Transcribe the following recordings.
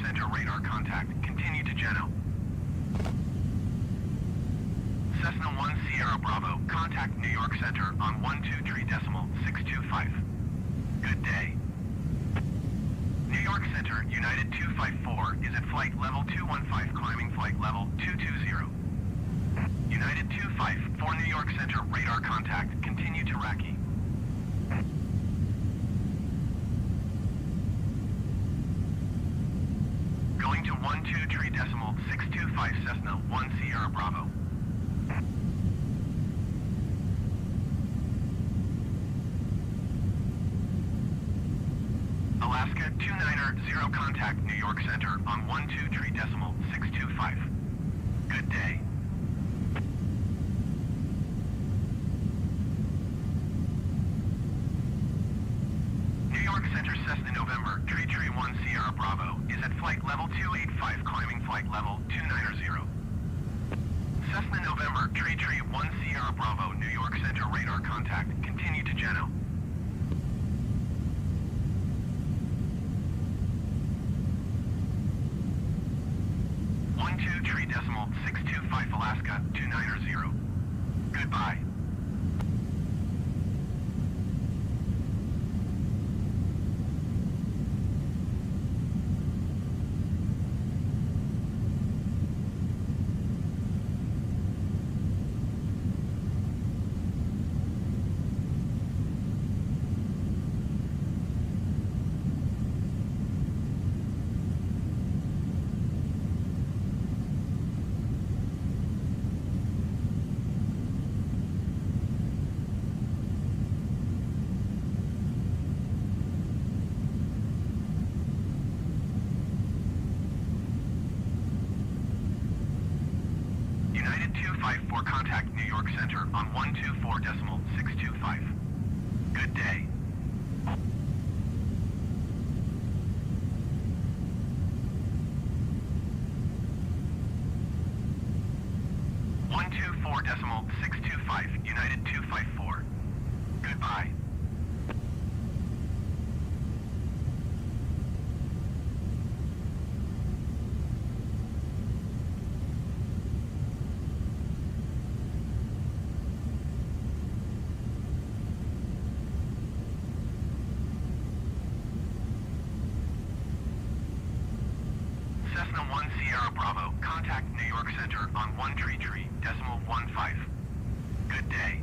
Center radar contact. Continue to Geno. Cessna 1 Sierra Bravo. Contact New York Center on 123.625. Good day. New York Center, United 254 is at flight level 215, climbing flight level 220. United 254 New York Center radar contact. Continue to Raki. Going to 123.625 Cessna 1 Sierra Bravo. Alaska 290 contact New York Center on 123.625. Good day. New York Center Cessna November 331 Sierra Bravo is at flight level 285, climbing flight level 290. Cessna November 331 Sierra Bravo, New York Center radar contact. Continue to Geno. .625 Alaska 290. Goodbye. United 254 contact New York Center on 124.625. Good day. .625 United 254. Goodbye. Cessna 1 Sierra Bravo, contact New York Center on 133.15. Good day.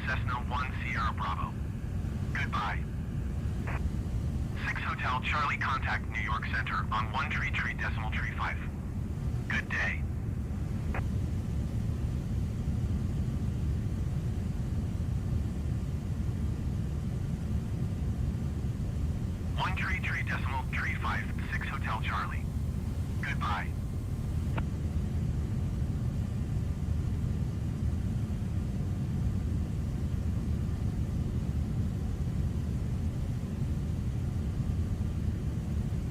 Cessna 1 Sierra Bravo. Goodbye. 6 Hotel Charlie, contact New York Center on 133.35. Good day. .35, 6 Hotel Charlie. Goodbye.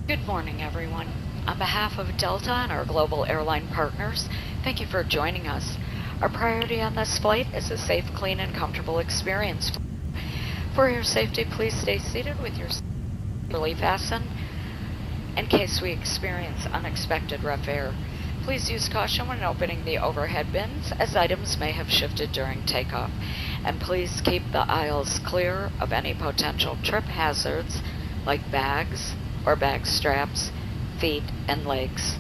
Good morning, everyone. On behalf of Delta and our global airline partners, thank you for joining us. Our priority on this flight is a safe, clean, and comfortable experience. For your safety, please stay seated with your seat securely fastened in case we experience unexpected rough air. Please use caution when opening the overhead bins, as items may have shifted during takeoff. And please keep the aisles clear of any potential trip hazards like bags or bag straps, feet, and legs.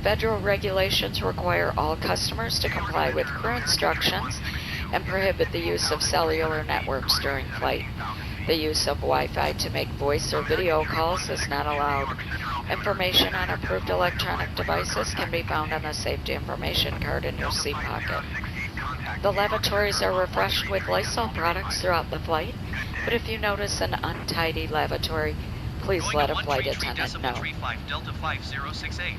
Federal regulations require all customers to comply with crew instructions and prohibit the use of cellular networks during flight. The use of Wi-Fi to make voice or video calls is not allowed. Information on approved electronic devices can be found on the safety information card in your seat pocket. The lavatories are refreshed with Lysol products throughout the flight, but if you notice an untidy lavatory, please let a flight attendant know. Delta 5068.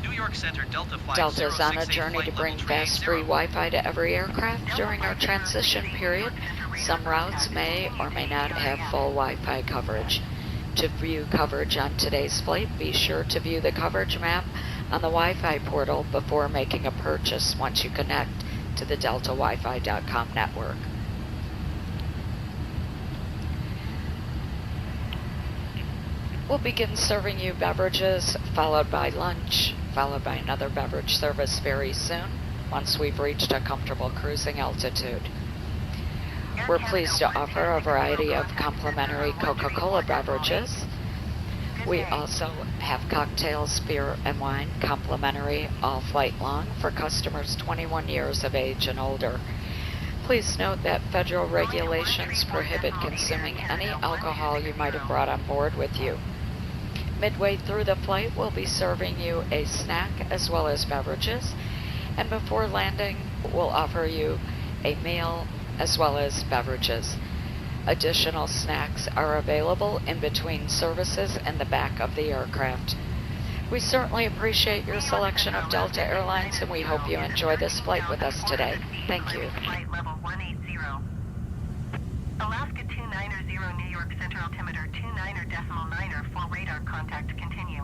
New York Center Delta 5068. Delta is on a journey to bring fast free Wi-Fi to every aircraft during our transition period. Some routes may or may not have full Wi-Fi coverage. To view coverage on today's flight, be sure to view the coverage map on the Wi-Fi portal before making a purchase once you connect to the DeltaWiFi.com network. We'll begin serving you beverages, followed by lunch, followed by another beverage service very soon, once we've reached a comfortable cruising altitude. We're pleased to offer a variety of complimentary Coca-Cola beverages. We also have cocktails, beer, and wine complimentary all flight long for customers 21 years of age and older. Please note that federal regulations prohibit consuming any alcohol you might have brought on board with you. Midway through the flight, we'll be serving you a snack as well as beverages, and before landing, we'll offer you a meal as well as beverages. Additional snacks are available in between services in the back of the aircraft. We certainly appreciate your selection of Delta Airlines, and we hope you enjoy this flight with us today. Thank you. Flight level 180. Alaska 290 New York Center altimeter 29.9 for radar contact continue.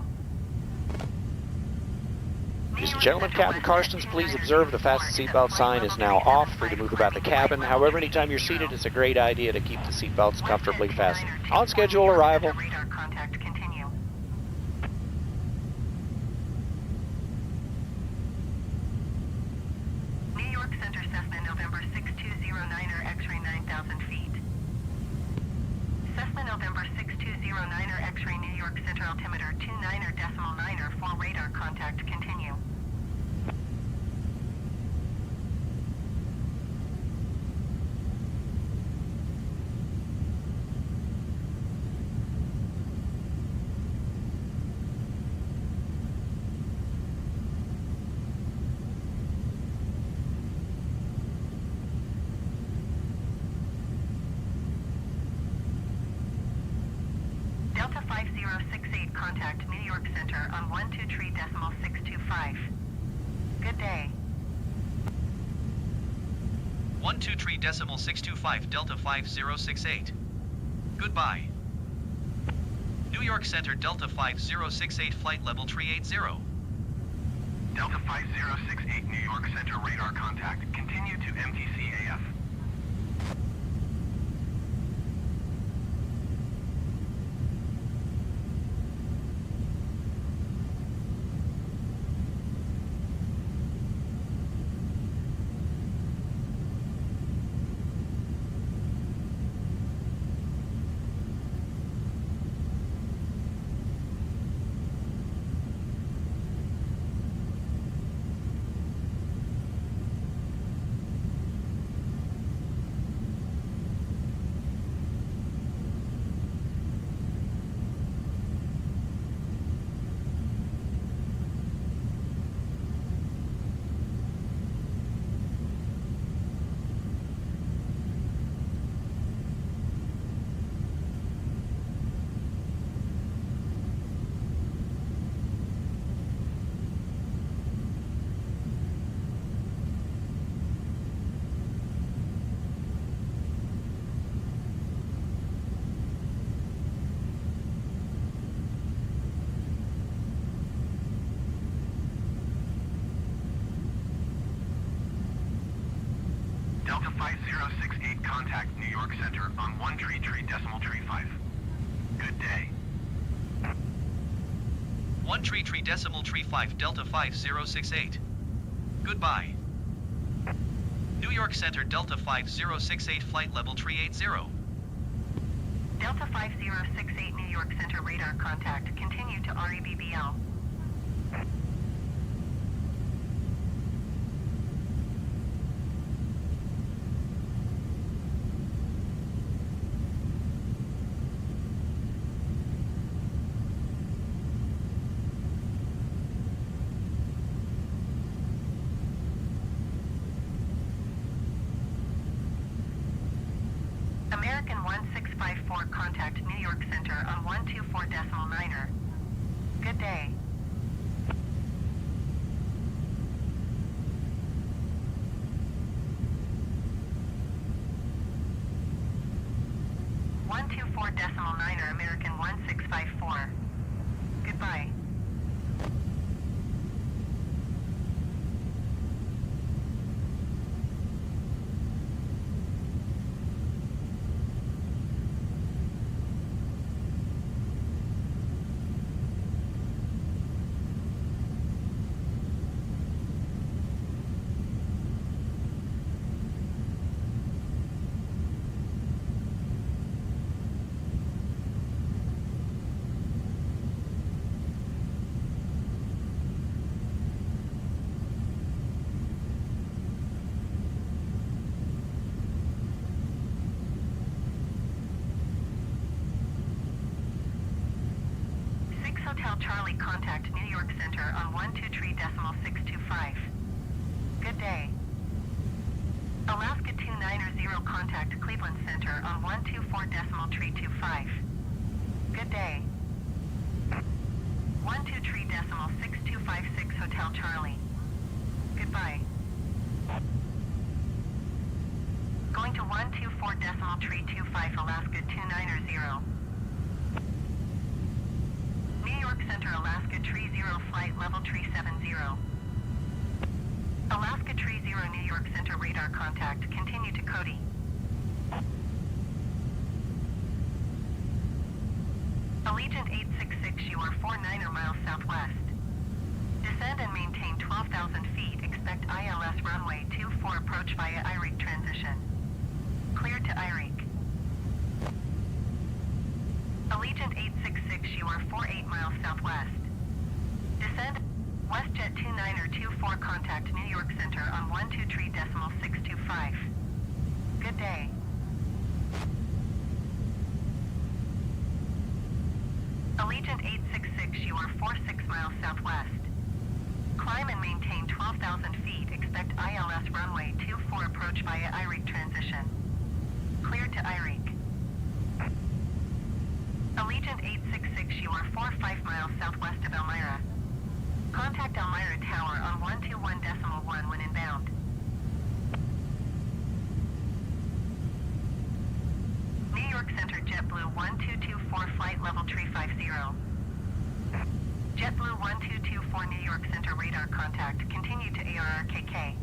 Ladies and gentlemen, Captain Karstens, please observe the fasten seatbelt sign is now off. Free to move about the cabin. However, anytime you're seated, it's a great idea to keep the seatbelts comfortably fastened. On schedule arrival. Radar contact continue. New York Center Cessna November 6209er X-ray 9,000 feet. Cessna November 6209er X-ray New York Center altimeter 29.9 for radar contact continue. Delta 5068 contact New York Center on 123.625. Good day. 123.625 Delta 5068. Goodbye. New York Center Delta 5068 flight level 380. Delta 5068 New York Center radar contact. Continue to MTC AF. Delta 5068 contact New York Center on 133.35. Good day. 133.35 Delta 5068. Goodbye. New York Center Delta 5068 flight level 380. Delta 5068 New York Center radar contact. Continue to REBBL. American 1654 contact New York Center on 124.9er. Good day. .9er American 1654. Goodbye. Charlie, contact New York Center on 123.625. Good day. Alaska 290, contact Cleveland Center on 124.325. Good day. 123.6256 Hotel Charlie. Goodbye. Going to 124.325 Alaska 290. New York Center, Alaska 30, flight level 370. Alaska 30, New York Center, radar contact, continue to Cody. Allegiant 866, you are 49er miles southwest. Descend and maintain 12,000 feet, expect ILS runway 24 approach via IREC transition. Clear to IREC. Allegiant 866, you are 48 miles southwest. Descend. WestJet 2924, contact New York Center on 123.625. Good day. Allegiant 866, you are 46 miles southwest. Climb and maintain 12,000 feet, expect ILS runway 24 approach via IREC transition. Clear to IREC. Allegiant 866, you are 45 miles southwest of Elmira. Contact Elmira Tower on 121.1 when inbound. New York Center, JetBlue 1224, flight level 350. JetBlue 1224, New York Center, radar contact, continue to ARRKK.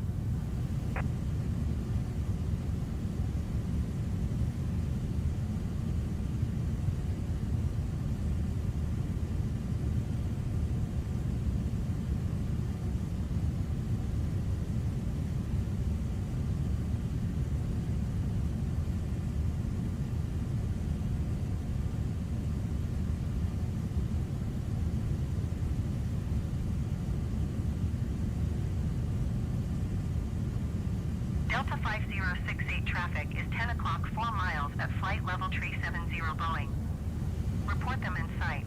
Delta 5068 traffic is 10 o'clock 4 miles at flight level 370 Boeing. Report them in sight.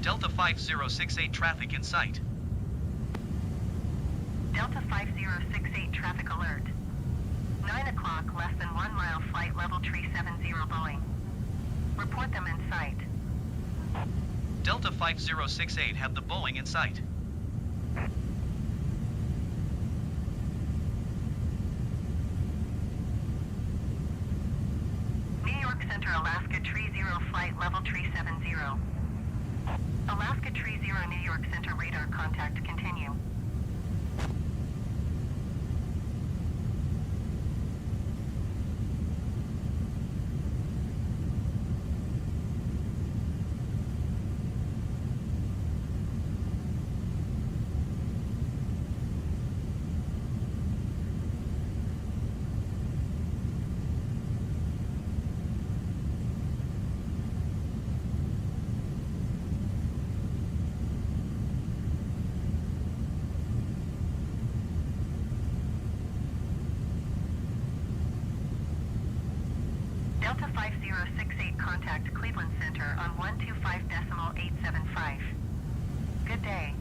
Delta 5068 traffic in sight. Delta 5068 traffic alert. 9 o'clock less than 1 mile flight level 370 Boeing. Report them in sight. Delta 5068 have the Boeing in sight. Center, Alaska 30, flight level 370. Alaska 30, New York Center, radar contact, continue. Delta 5068, contact Cleveland Center on 125.875. Good day.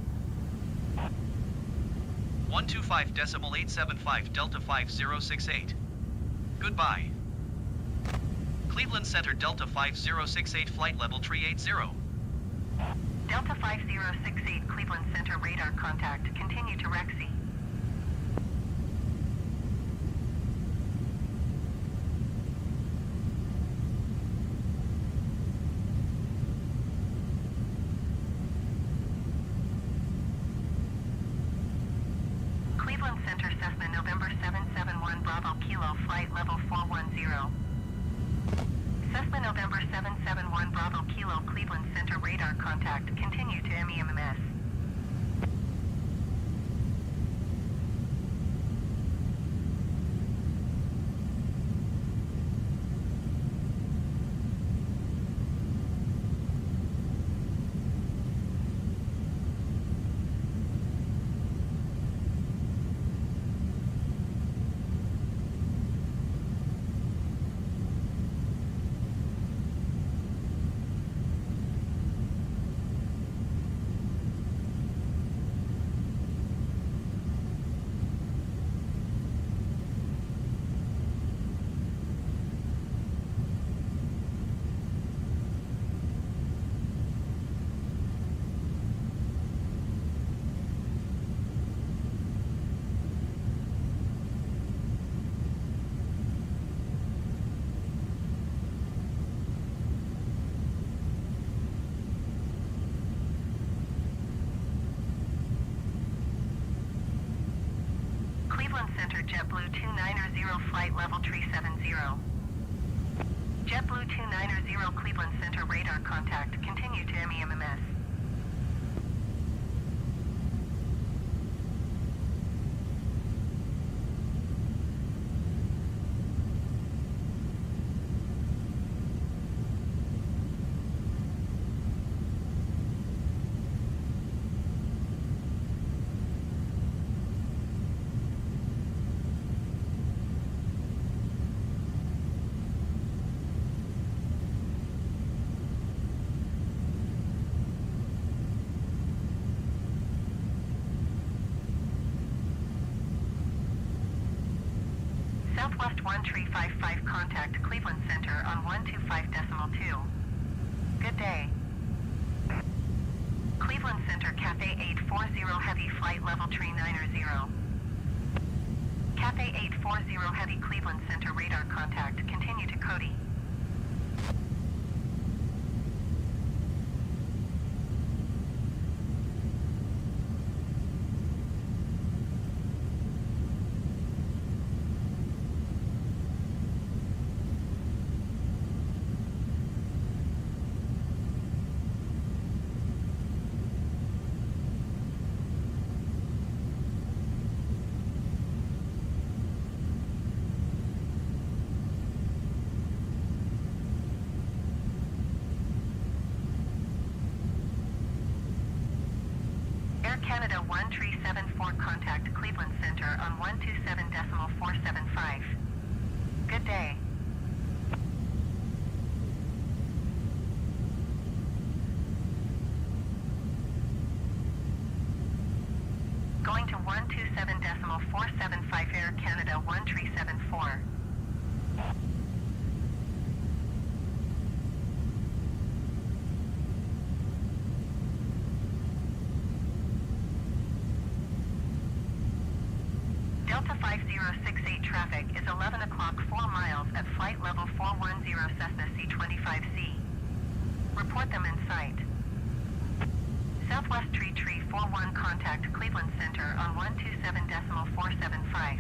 125.875 Delta 5068. Goodbye. Cleveland Center, Delta 5068, flight level 380. Delta 5068, Cleveland Center, radar contact, continue to Rexy. Cleveland Center, Cessna, November 771 Bravo Kilo, flight level 410. Cessna, November 771 Bravo Kilo, Cleveland Center, radar contact, continue to MEMS. Cleveland Center, JetBlue 290 flight level 370. JetBlue 290 Cleveland Center radar contact. Continue to MEMMS. Southwest 1355 contact Cleveland Center on 125.2. Good day. Cleveland Center Cafe 840 Heavy flight level 390. Cafe 840 Heavy Cleveland Center radar contact. Continue to Cody. Air Canada 1374 contact Cleveland Center on 127.475. Good day. Going to 127.475 Air Canada 1374. Delta 5068 traffic is 11 o'clock 4 miles at flight level 410 Cessna C25C. Report them in sight. Southwest 3341 contact Cleveland Center on 127.475.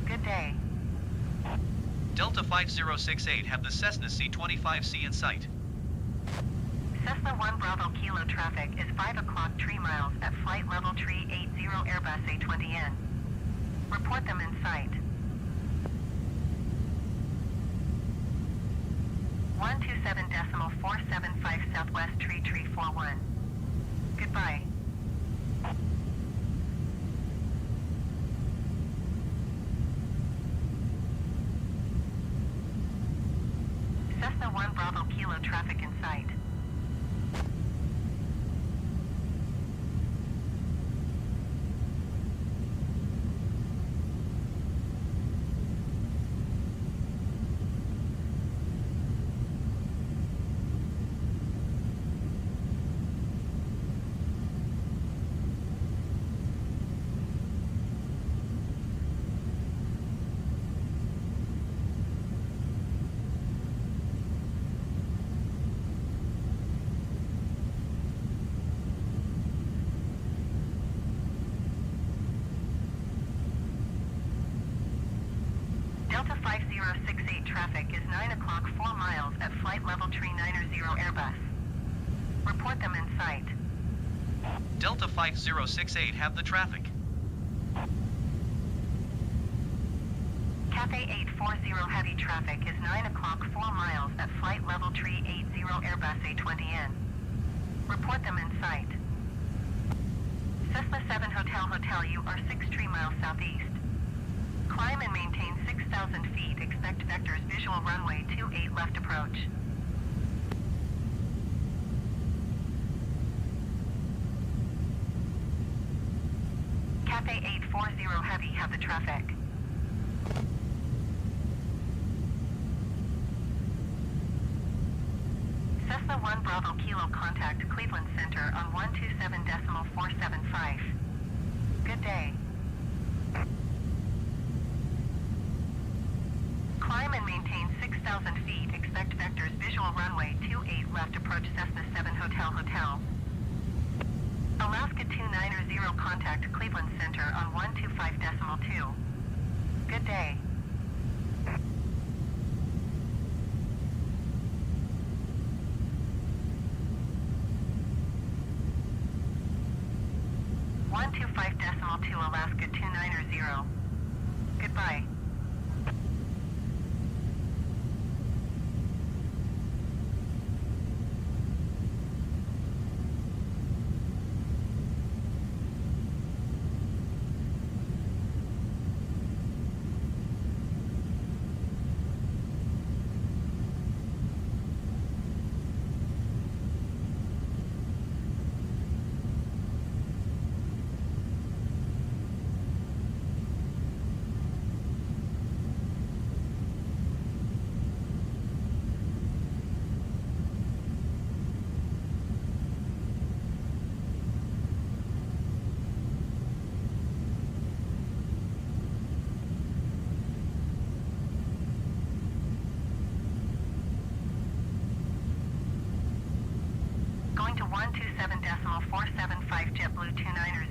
Good day. Delta 5068 have the Cessna C25C in sight. Cessna 1 Bravo Kilo traffic is 5 o'clock 3 miles at flight level 380 Airbus A20N. Report them in sight. 127.475 Southwest 3341. Goodbye. Cessna 1 Bravo Kilo traffic in sight. Delta 5068 traffic is 9 o'clock 4 miles at flight level 390 Airbus. Report them in sight. Delta 5068 have the traffic. Cafe 840 heavy traffic is 9 o'clock 4 miles at flight level 380 Airbus A20N. Report them in sight. Cessna 7 Hotel, you are 63 miles southeast. Climb and maintain 6,000 feet. Expect vectors visual runway 28 left approach. Cafe 840 heavy have the traffic. Cessna 1 Bravo Kilo contact Cleveland Center on 127.475. Good day. Climb and maintain 6,000 feet. Expect vectors visual runway 28 left approach Cessna 7 Hotel. Alaska 290, contact Cleveland Center on 125.2. Good day. Alaska 290. Goodbye. Going to 127.475 JetBlue 290.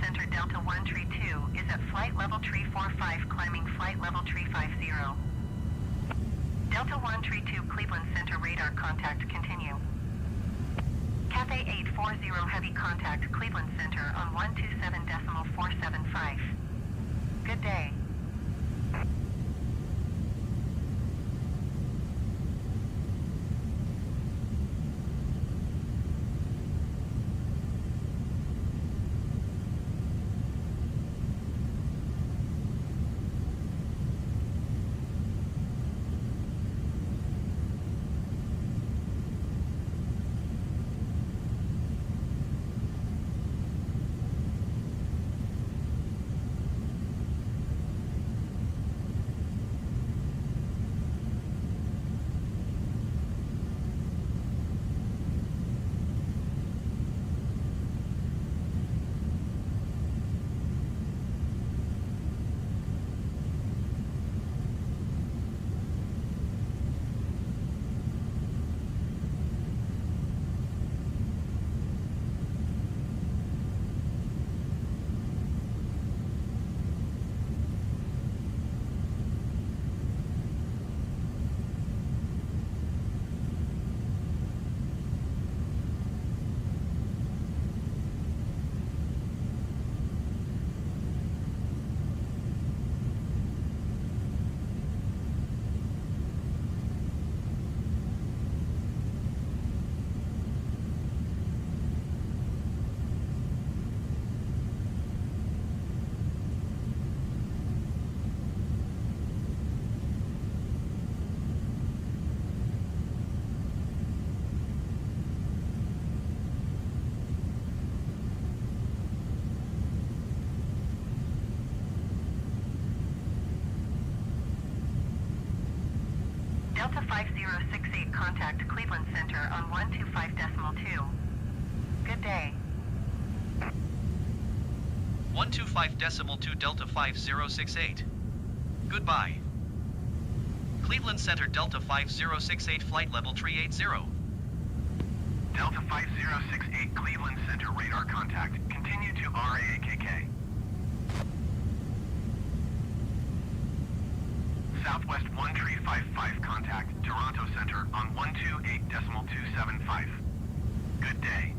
Center Delta 132 is at flight level 345, climbing flight level 350. Delta 132 Cleveland Center radar contact continue. Cathay 840 heavy contact Cleveland Center on 127.475. Good day. Delta 5068 contact Cleveland Center on 125.2. Good day. 125.2 Delta 5068. Goodbye. Cleveland Center Delta 5068 flight level 380. Delta 5068 Cleveland Center radar contact. Continue to RAAKK. Southwest 1355 contact Toronto Center on 128.275. Good day.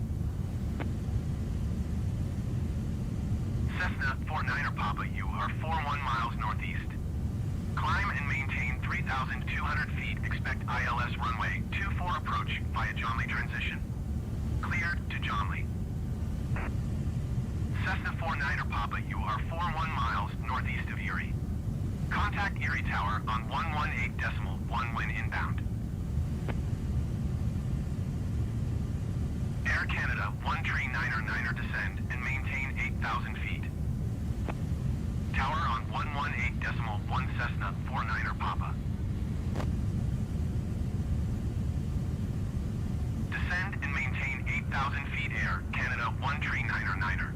Cessna 49er Papa, you are 41 miles northeast. Climb and maintain 3,200 feet. Expect ILS runway 24 approach via Johnley transition. Cleared to Johnley. Cessna 49er Papa, you are 41 miles northeast of Erie. Contact Erie Tower on 118.1 when inbound. Air Canada 139er descend and maintain 8,000 feet. Tower on 118.1 Cessna 49er Papa. Descend and maintain 8,000 feet Air Canada 139er.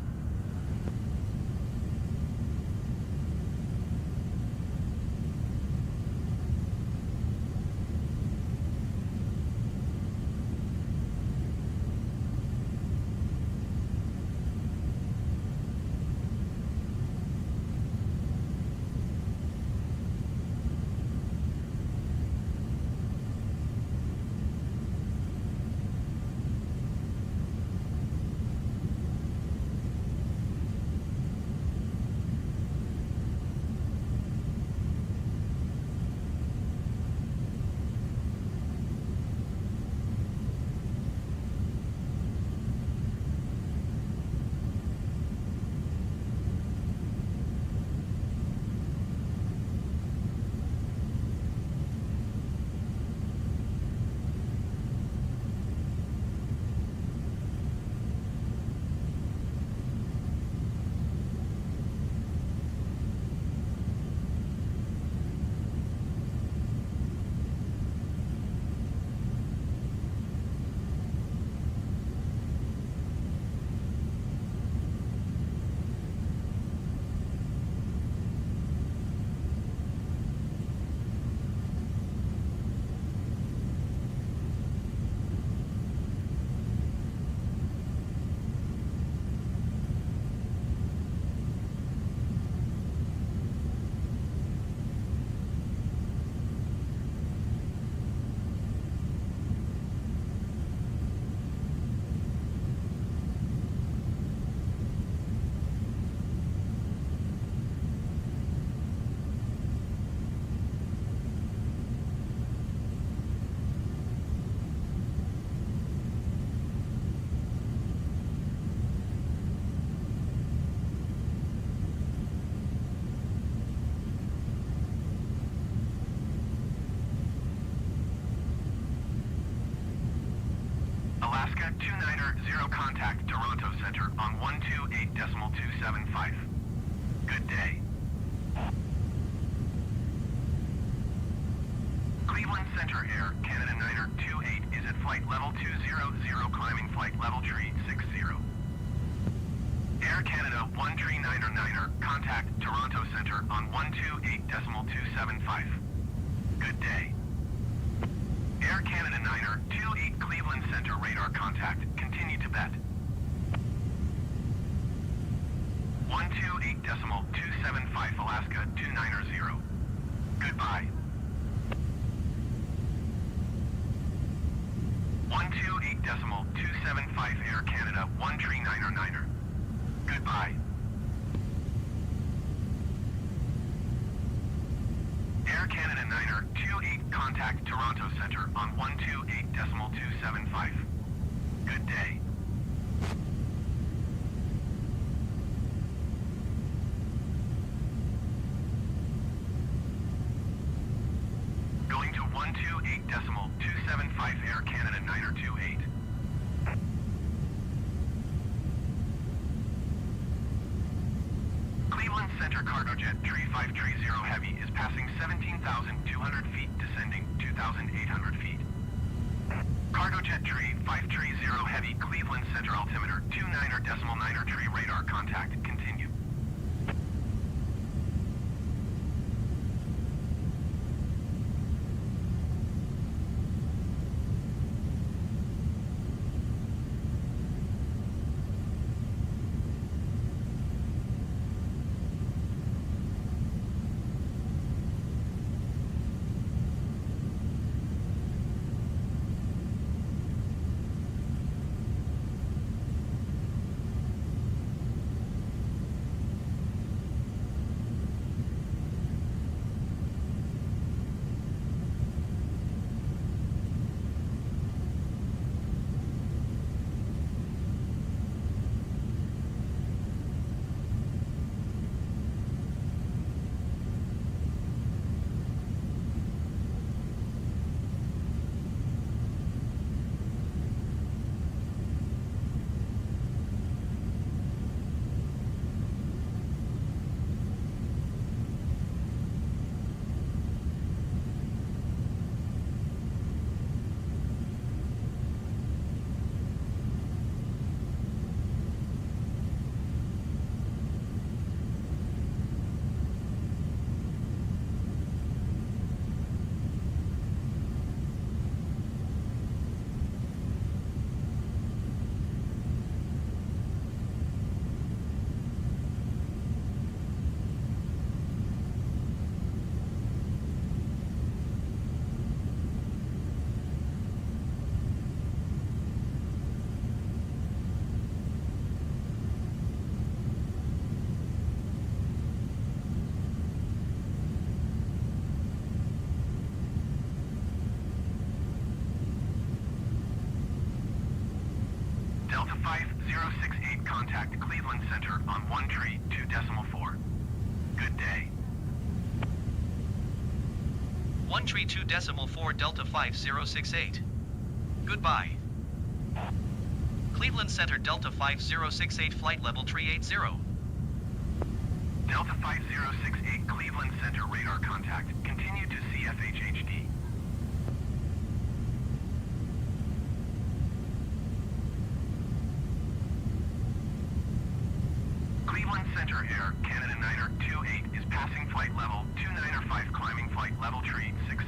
Alaska 290 contact Toronto Center on 128.275. Good day. Cleveland Center Air Canada 928 is at flight level 200 climbing flight level tree 60. Air Canada 139er contact Toronto Center on 128.275. Good day. Air Canada 9er 28 Cleveland Center radar contact. Continue to bet. 128.275 Alaska 290. Goodbye. 128.275 Air Canada 139er. Goodbye. Air Canada 9er 28 contact Toronto Center on 128.275. Good day. Going to 128.275 Air Canada 9er 28. Cleveland Center cargo jet 3530 Heavy is passing 17,200 feet, descending 2,800 feet. Cargo jet tree 530 Heavy Cleveland Center altimeter 29.9 tree radar contact. Continue. 5068, contact Cleveland Center on 132.4. Good day. 132.4 Delta 5068. Goodbye. Cleveland Center Delta 5068 flight level 380. Delta 5068, Cleveland Center radar contact. Continue to CFHHD. Cleveland Center Air Canada Niner 28 is passing flight level 295, climbing flight level 360.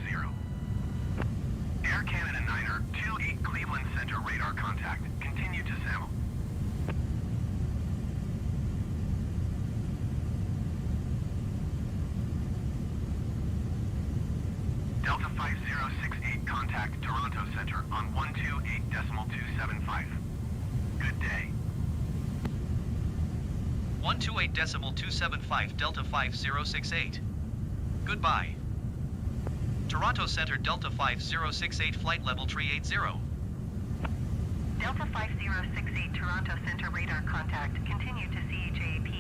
Air Canada Niner 28, Cleveland Center radar contact. Continue to SAML. Delta 5068, contact Toronto Center on 128.275. Good day. 128.275 Delta 5068. Goodbye. Toronto Center Delta 5068 flight level 380. Delta 5068 Toronto Center radar contact. Continue to CHAP.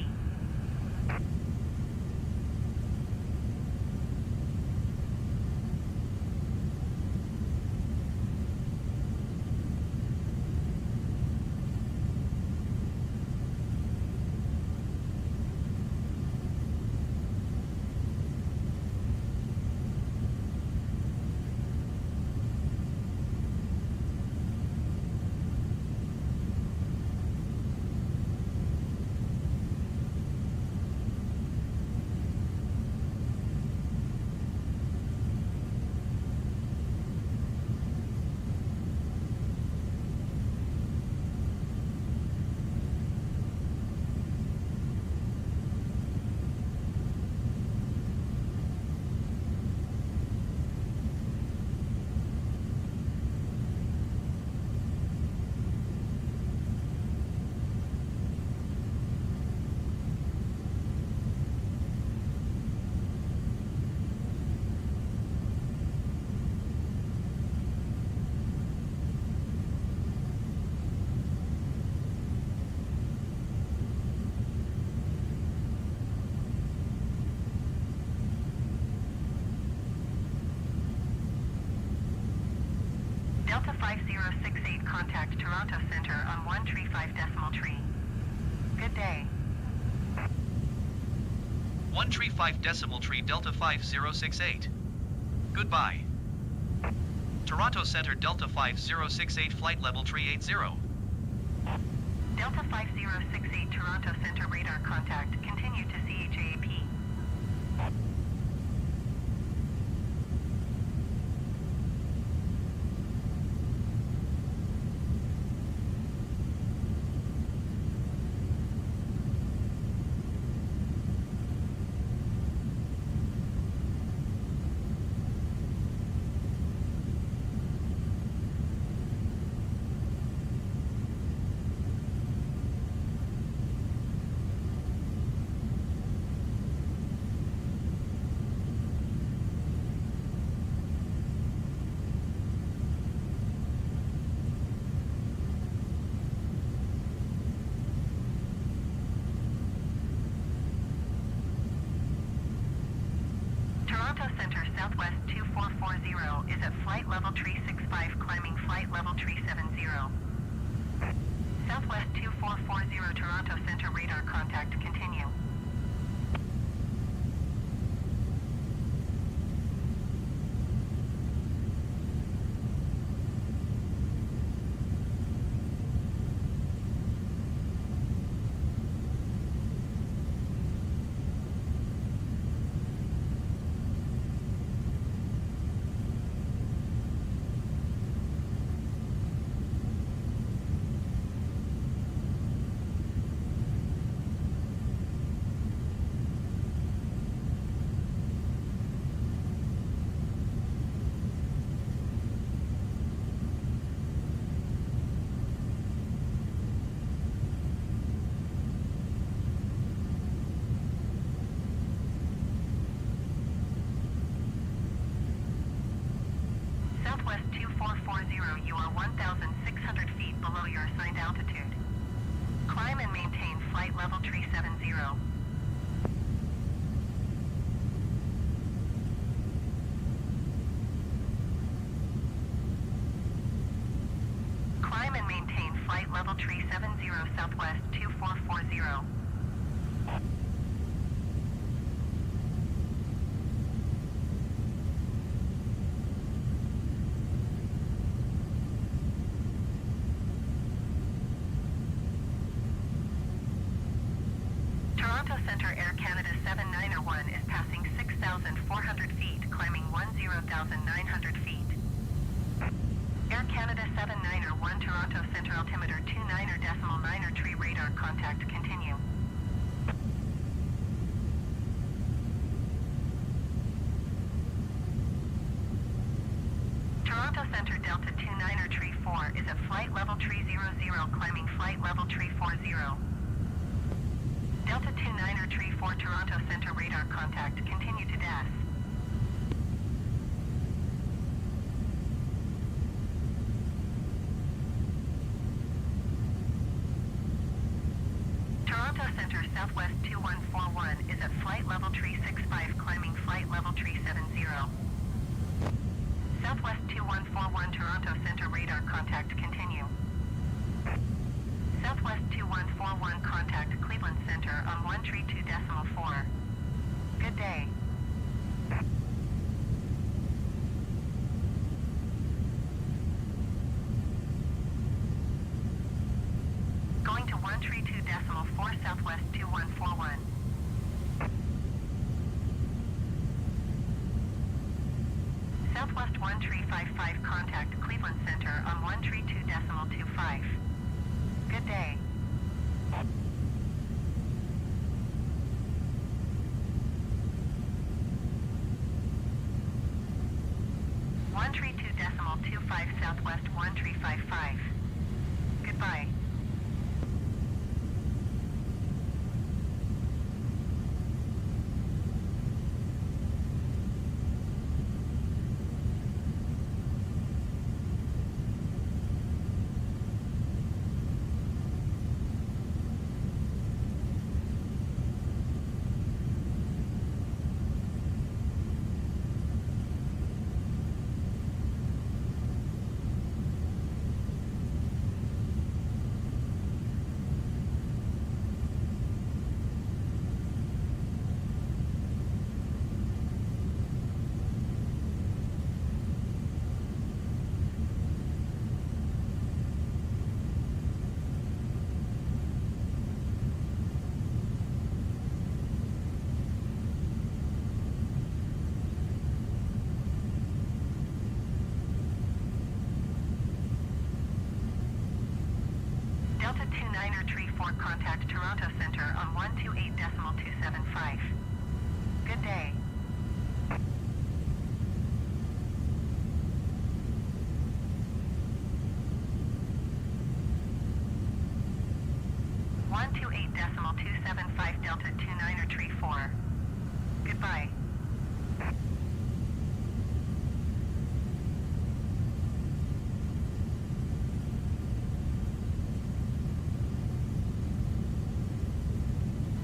Delta 5068, contact Toronto Center on 135.3. Good day. 135.3 Delta 5068. Goodbye. Toronto Center Delta 5068 flight level 380. Delta 5068 Toronto Center radar contact. Continue to CHAP. Toronto Center Southwest 2440 is at flight level 365, climbing flight level 370. Southwest 2440 Toronto Center radar contact. Continue. Southwest 2440, you are 1,600 feet below your assigned altitude. Climb and maintain flight level 370. Climb and maintain flight level 370 Southwest 2440. Toronto Centre Air Canada 791 is passing 6,400 feet, climbing 10,900 feet. Air Canada 791 Toronto Centre altimeter 29.9 tree radar contact continue. Toronto Centre Delta 29 tree 4 is at flight level 300, climbing flight level 340. Delta 29 tree 4 Toronto Centre radar contact continue to DAS. Toronto Centre Southwest 2141 is at flight level 365, climbing flight level 370. Southwest 2141 Toronto Centre radar contact continue. Southwest 2141 contact Cleveland Centre on 132.4. Good day. Going to 132.4 Southwest 2141. Southwest 1355 contact Cleveland Centre on 132.25. Good day. Southwest 1355. Goodbye. Delta 29er Tree 4 contact Toronto Centre on 128.275. Good day. Delta 29er Tree 4. Goodbye.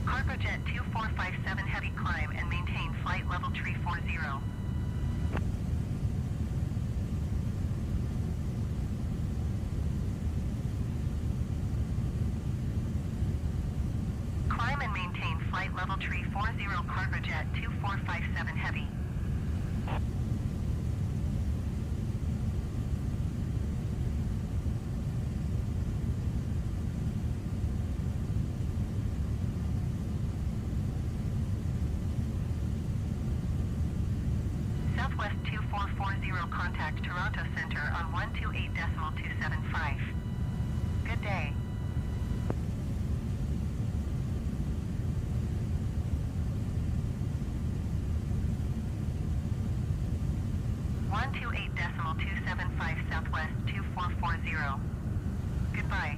Cargojet 2457 heavy climb and maintain flight level 340. Climb and maintain flight level 340 Cargojet 2457 heavy. Southwest 2440 contact Toronto Centre on 128.275. Good day. Southwest 2440. Goodbye.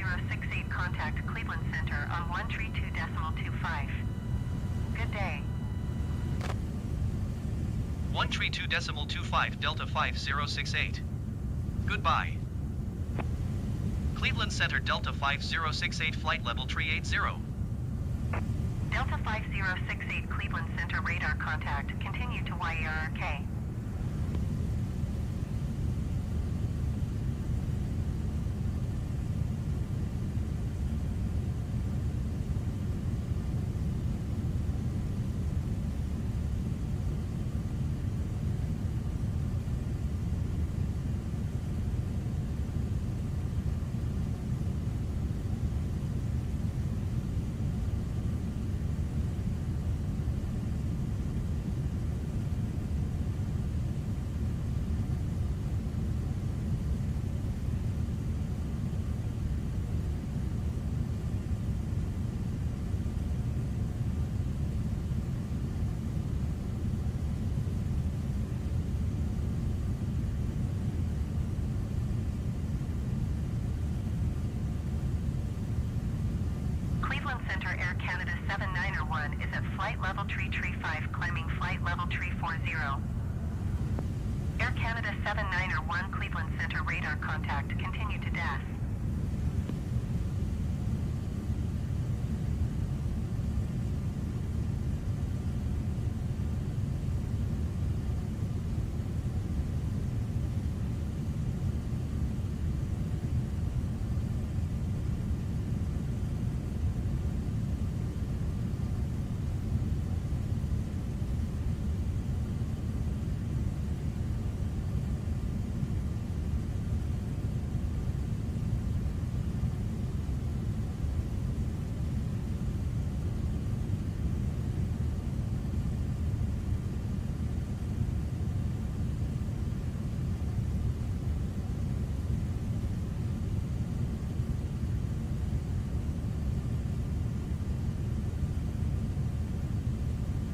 5068 contact Cleveland Center on 132.25. Good day. 132.25 Delta 5068. Goodbye. Cleveland Center Delta 5068 flight level 380. Delta 5068 Cleveland Center radar contact. Continue to YERK. Cleveland Center Air Canada 7901 is at flight level 335, climbing flight level 340. Air Canada 7901 Cleveland Center radar contact. Continue to DAS.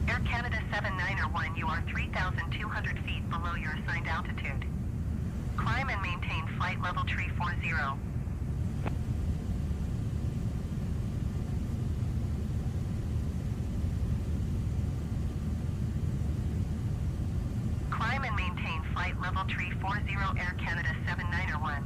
Air Canada 7901, you are 3,200 feet below your assigned altitude. Climb and maintain flight level 340. Climb and maintain flight level 340, Air Canada 7901.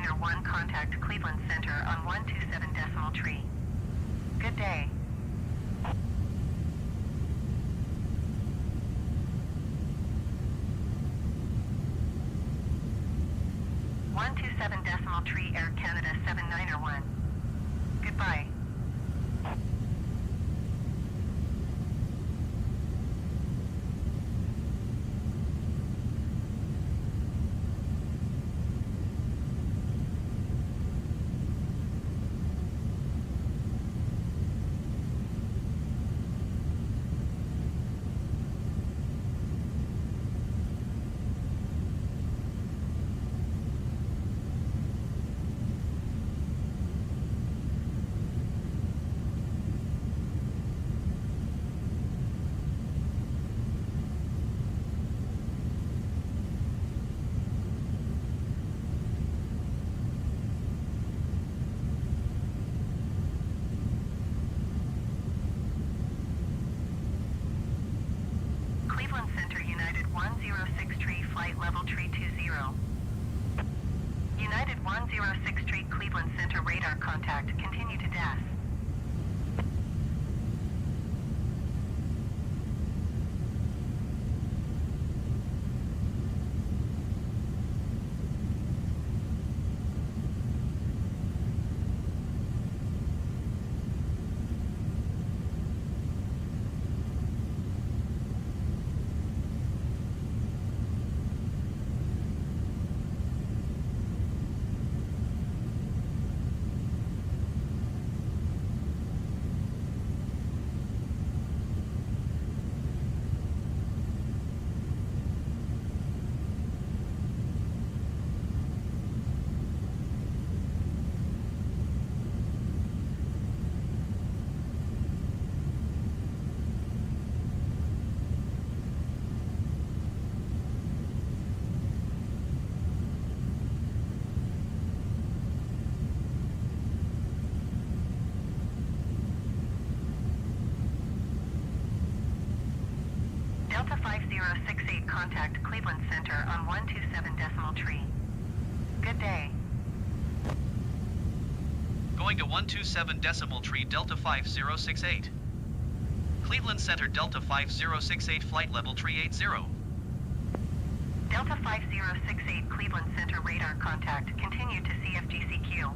791, contact Cleveland Center on 127 decimal tree. Good day. Decimal tree, Air Canada 791. Goodbye. Cleveland Center, United 106 tree, flight level tree 20. United 106 tree, Cleveland Center, radar contact, continue to DAS. Delta 5068, contact Cleveland Center on 127 decimal tree. Good day. Going to 127 decimal tree, Delta 5068. Cleveland Center, Delta 5068, flight level tree 80. Delta 5068, Cleveland Center, radar contact, continue to CFGCQ.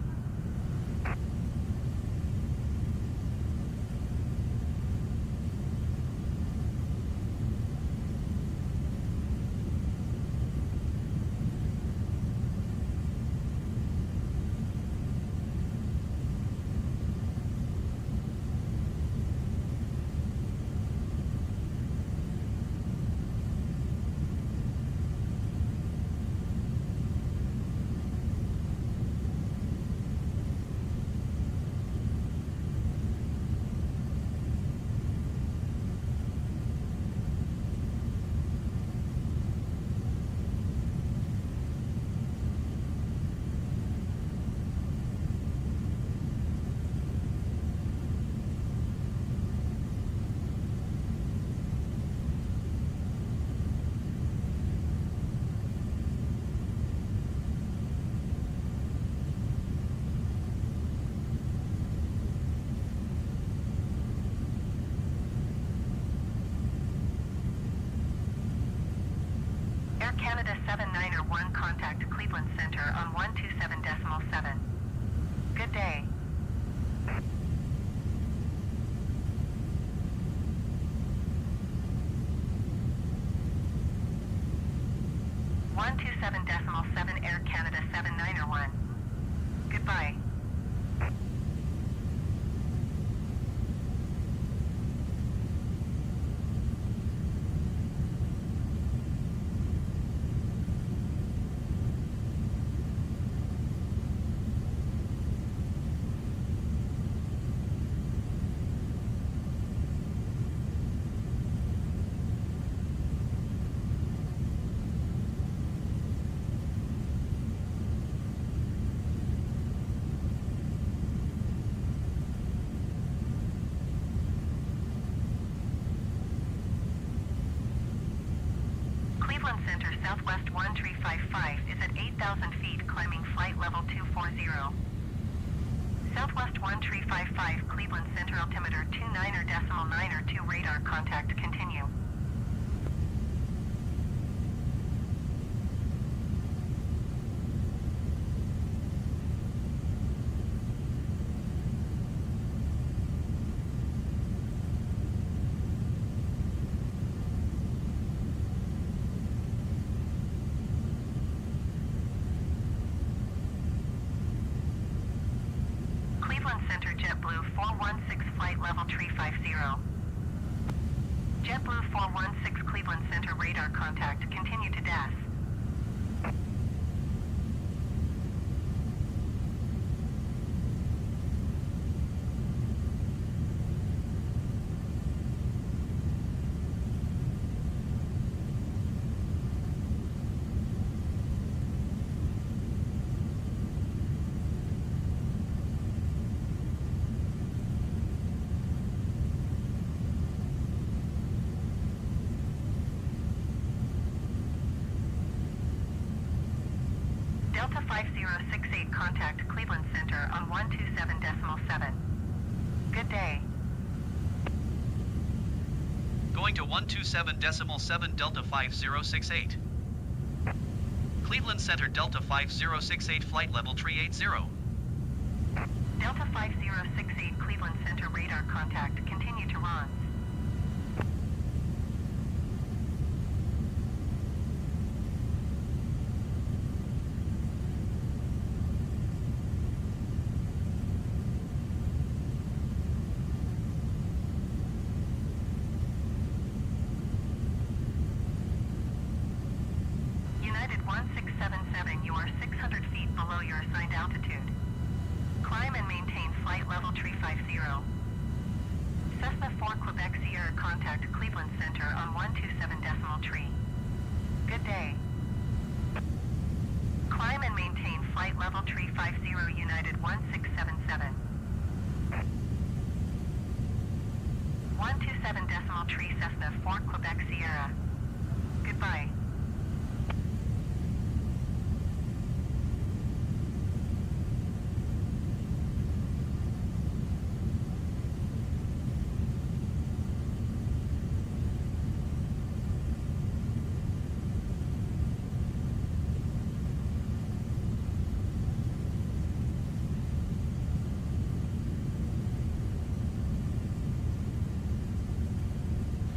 Air Canada 791, contact Cleveland Center on 127 decimal 7. Good day. .7 Air Canada 791. Goodbye. Center Southwest 1355 is at 8,000 feet, climbing flight level 240. Southwest 1355, Cleveland Center altimeter 29.902 radar contact, continue. Cleveland Center JetBlue 416 flight level 350. JetBlue 416 Cleveland Center radar contact, continue to DAS. Delta 5068 contact Cleveland Center on 127.7. Good day. Going to 127.7 Delta 5068. Cleveland Center Delta 5068 flight level 380. Delta 5068 Cleveland Center radar contact, continue to RONS. United 1677, you are 600 feet below your assigned altitude. Climb and maintain flight level 350. Cessna 4 Quebec Sierra contact Cleveland Center on 127.3. Good day. Climb and maintain flight level 350 United 1677. 127.3 Cessna 4 Quebec Sierra. Goodbye.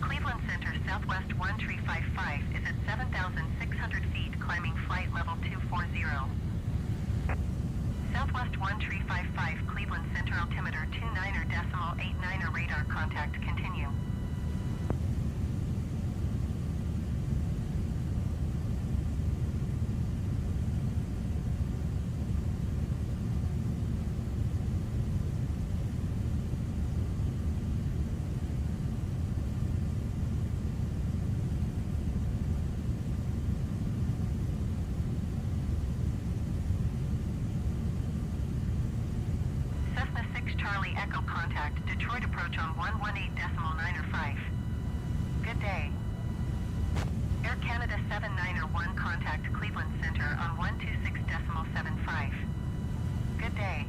Cleveland Center Southwest 1355 is at 7,600 feet, climbing flight level 240. Southwest 1355 Cleveland Center altimeter 29.89 radar contact, continue. Cessna 6 Charlie Echo contact Detroit approach on 118.905. Good day. Air Canada 7901 contact Cleveland Center on 126.75. Good day.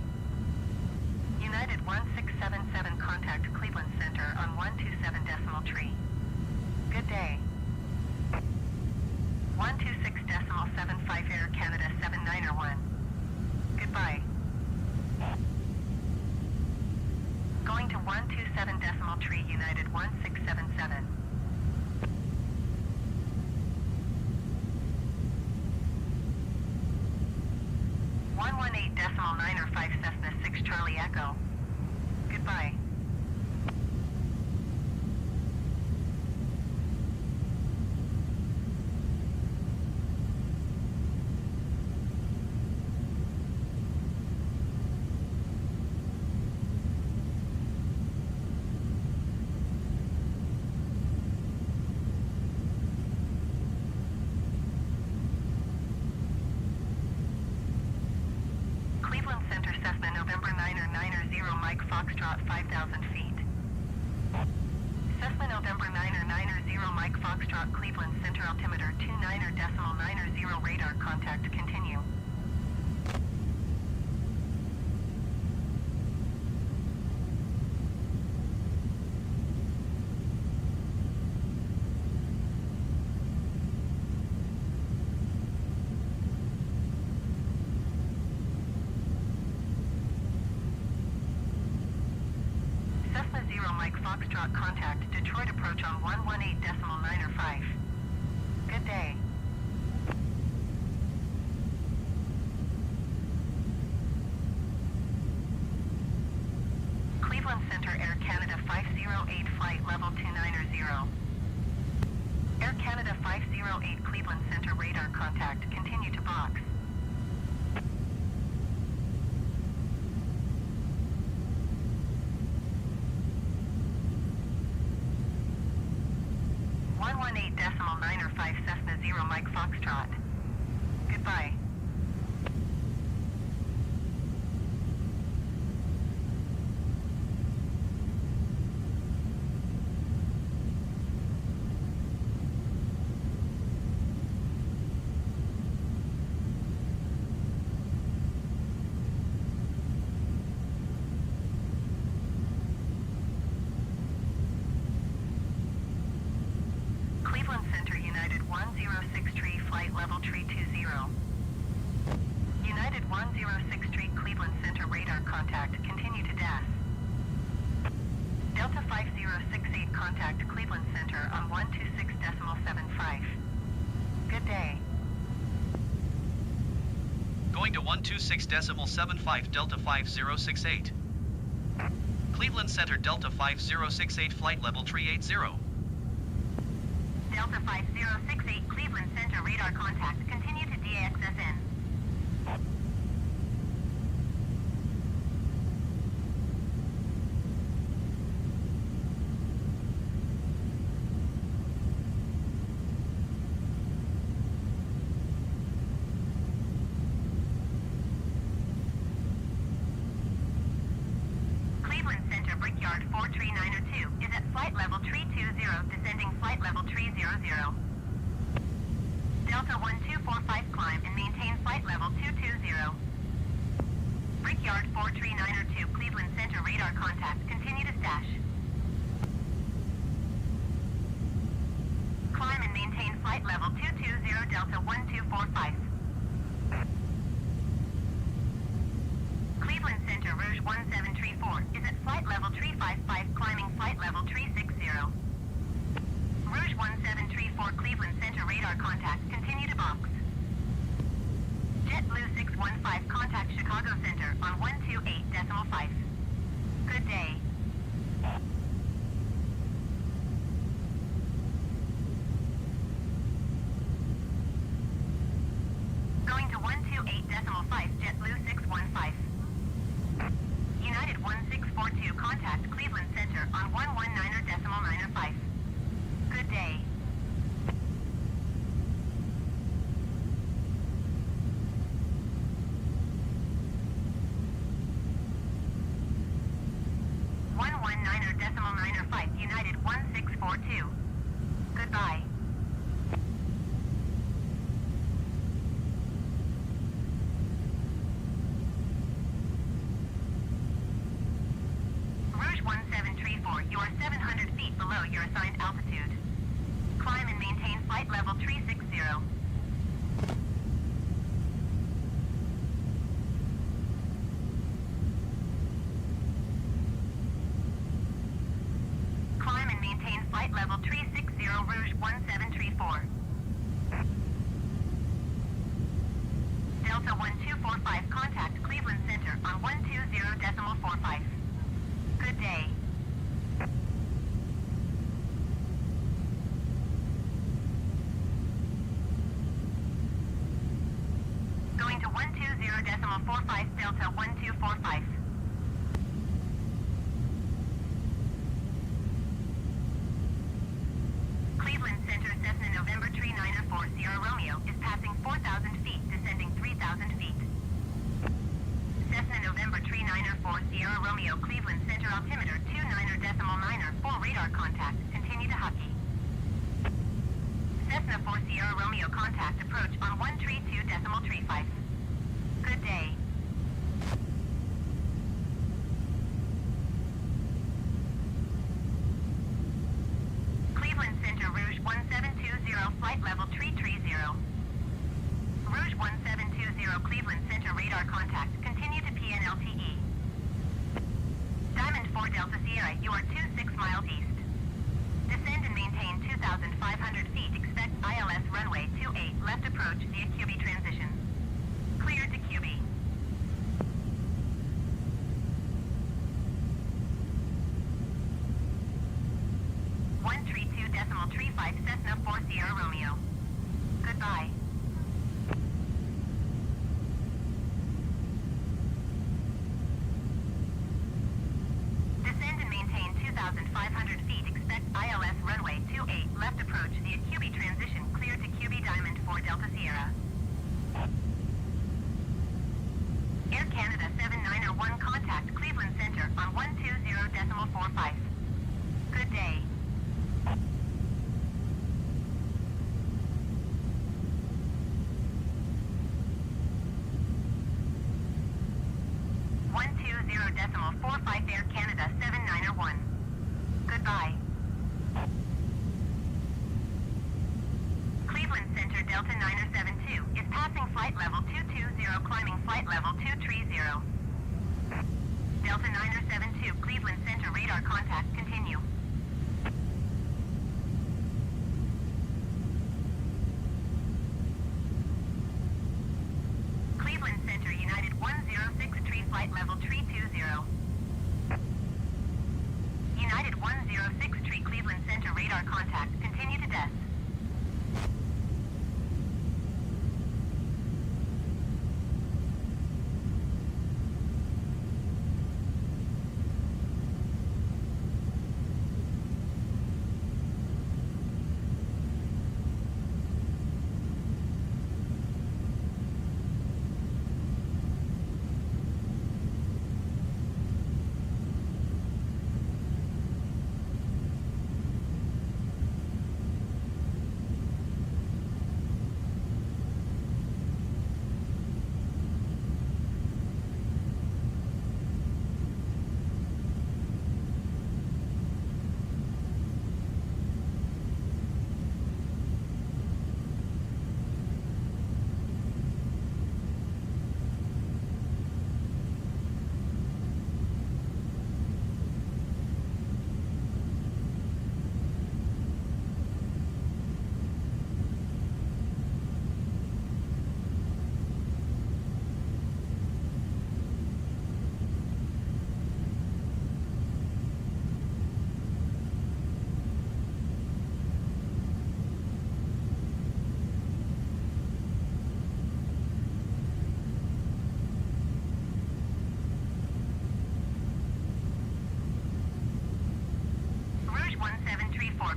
United 1677 contact Cleveland Center on 127.3. Good day. 126.75 Air Canada 7901. Goodbye. Going to 127.3 United 1677. .905 Cessna 6 Charlie Echo. Goodbye. Cleveland Center Cessna November 9er Mike Foxtrot 5,000 feet. Cessna November 9er Mike Foxtrot Foxtrot Cleveland Center altimeter 29.90 radar contact continue. Cessna 0 Mike Foxtrot contact Detroit approach on 118.905. Good day. Cleveland Center Air Canada 508 flight level 290. Air Canada 508 Cleveland Center radar contact continue to box. Cessna 0 Mike Foxtrot. Goodbye. Cleveland Center United 106 tree flight level tree 20. United 106 tree Cleveland Center radar contact continue to DAS. Delta 5068 contact Cleveland Center on 126.75. Good day. Going to 126.75 Delta 5068. Cleveland Center Delta 5068 flight level tree 80. Delta 5068 Cleveland Center radar contact continue to DAXSN. Cleveland Center Brickyard 43902 is at flight level tree 20, descending flight level tree 00. Delta 1245 climb and maintain flight level 220. Brickyard 43902 Cleveland Center radar contact continue to stash. Climb and maintain flight level 220 Delta 1245. Cleveland Center Rouge 1734 is at flight level 355 climbing flight level 360. Rouge 1734 Cleveland Center radar contact continue to box. JetBlue 615 contact Chicago Center on 128.5. Good day. Going to 128.5 JetBlue 615. United 1642 contact Cleveland Center on 119.95. Good day. United 1642. Goodbye. Rouge 1734, you are 700 feet below your assigned altitude. Climb and maintain flight level 360. Climb and maintain flight level 360 Rouge 1734. Delta 1245 contact Cleveland Center on 120.45. Good day. Going to 120.45 Delta 1245. Cleveland Center Cessna November 3904 Sierra Romeo is passing 4,000 feet, descending 3,000 feet. Cessna November 3904 Sierra Romeo Cleveland Center altimeter 29.9 full radar contact. Continue to hockey. Sierra Romeo contact approach on 132.35. Good day. Cleveland Center Rouge 1720 flight level 330. Rouge 1720 Cleveland Center radar contact. Continue to PNLTE. Diamond 4 Delta Sierra, you are 26 miles east. Descend and maintain 2,500 feet. Expect ILS runway 28 left approach via QB transition. Cleared to QB. .35 Cessna 4 Sierra Romeo. Goodbye. Descend and maintain 2,500 feet. Expect ILS runway 28 left approach via QB transition. Clear to QB Diamond 4 Delta Sierra. Air Canada 7901 contact Cleveland Center on 120.45. Good day. .45 Air Canada 7901. Goodbye. Cleveland Center Delta 972 is passing flight level 220, climbing flight level 230. Delta 972 Cleveland Center radar contact. Continue. Cleveland Center United 1063 flight level 320. United 1063 Cleveland Center radar contact. Continue to desk.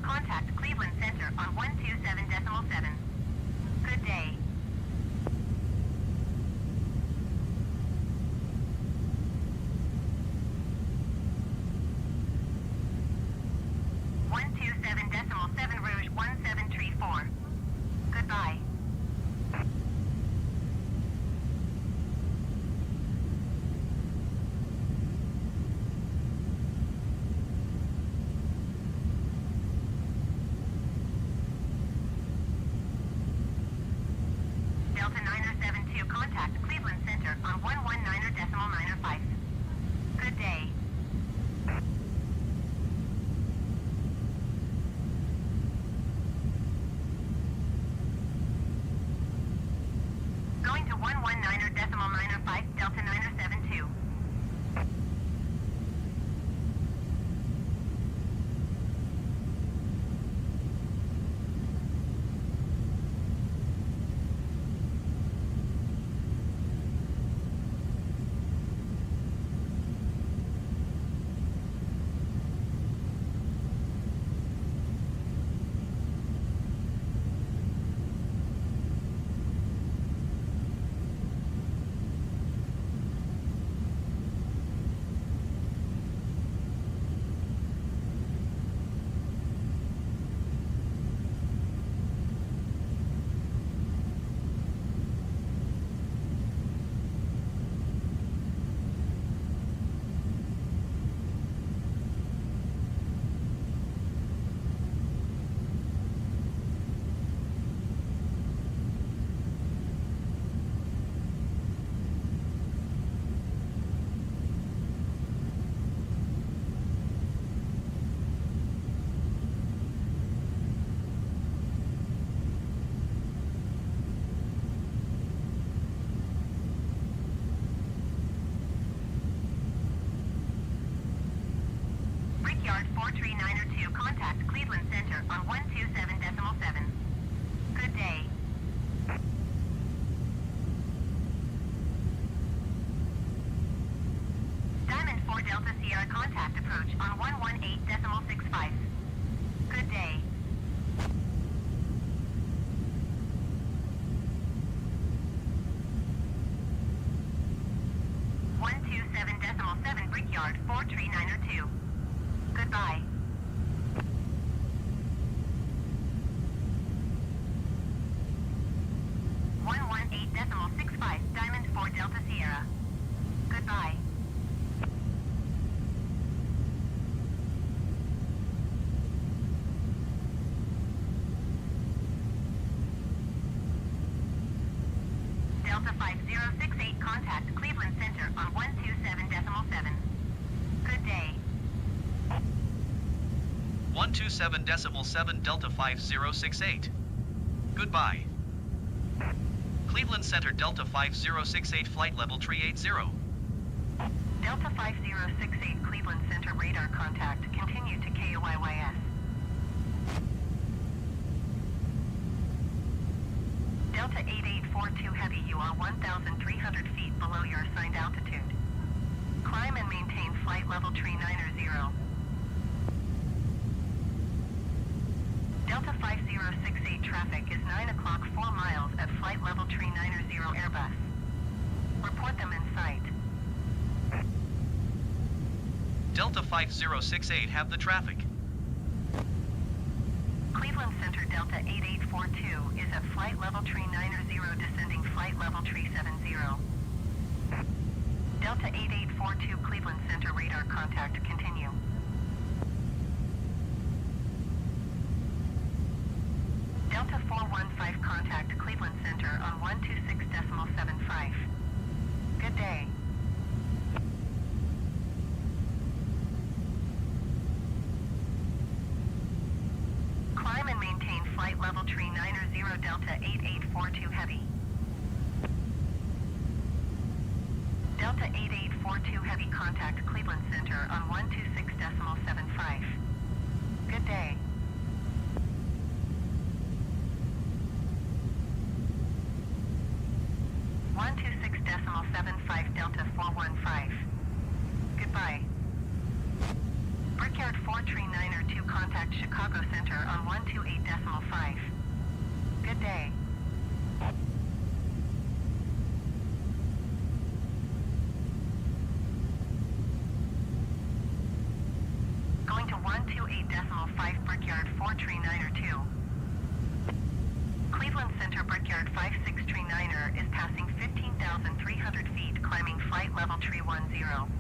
Contact Cleveland Center on 127.7. Good day. .7 Rouge 1734. Goodbye. Delta 9072 contact Cleveland Center on 119.95. Good day. Going to 119.95 Delta 9072. Brickyard 43902, contact Cleveland Center on 127.7. Good day. Diamond 4 Delta Sierra, contact approach on 118.65. Good day. Brickyard 43902. Goodbye. Diamond 4 Delta Sierra. Goodbye. Delta 5068, contact Cleveland Center on 127.7. Good day. 127.7 Delta 5068. Goodbye. Cleveland Center Delta 5068 flight level 380. Delta 5068 Cleveland Center radar contact. Continue to KOYYS. Delta 8842 Heavy, you are 1,300 feet below your assigned altitude. Climb and maintain flight level 390. Delta 5068 traffic is 9 o'clock 4 miles at flight level 390 Airbus. Report them in sight. Delta 5068 have the traffic. Cleveland Center Delta 8842 is at flight level 390, descending flight level 370. Delta 8842 Cleveland Center radar contact. Continue. Delta 415 contact Cleveland Center on 126.75. Good day. Climb and maintain flight level 390 Delta 8842 Heavy. Delta 8842 Heavy, contact Cleveland Center on 126.75. Good day. Delta 415. Goodbye. Brickyard 43902, contact Chicago Center on 128.5. Good day. Going to 128.5, Brickyard 43902. Cleveland Center Brickyard 5639er is passing 15,300 feet, climbing flight level 310.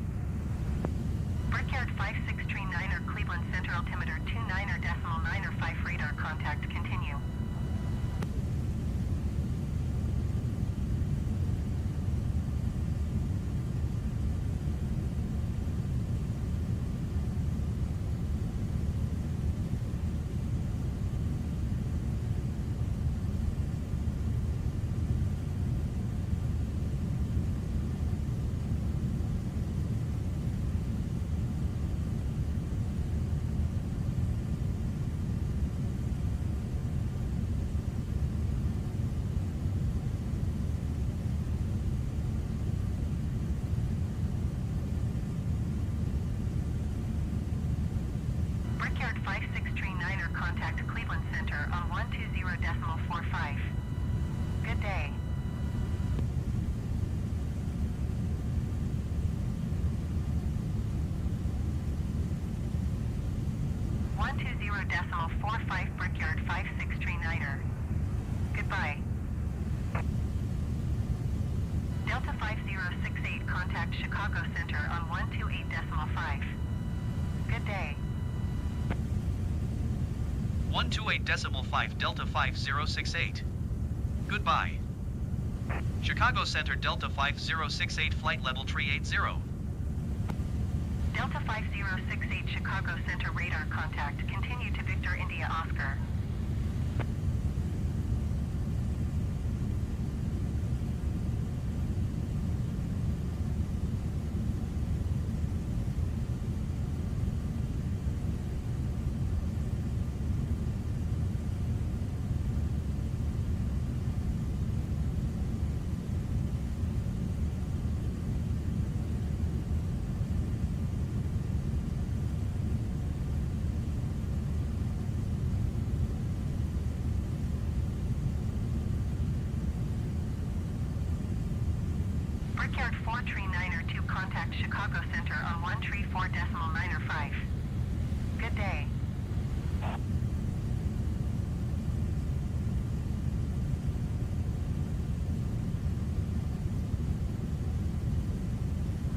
Brickyard 5639er, Cleveland Center altimeter 29.905 radar contact. Continue. Brickyard 5639er, contact Cleveland Center on 120.45. Good day. Brickyard 5639er. Goodbye. Delta 5068, contact Chicago Center on 128.5. Good day. 128.5 Delta 5068. Goodbye. Chicago Center Delta 5068 flight level 380. Delta 5068 Chicago Center radar contact. Continue to Victor India Oscar. Brickyard 439er 2, contact Chicago Center on 134.905. Good day.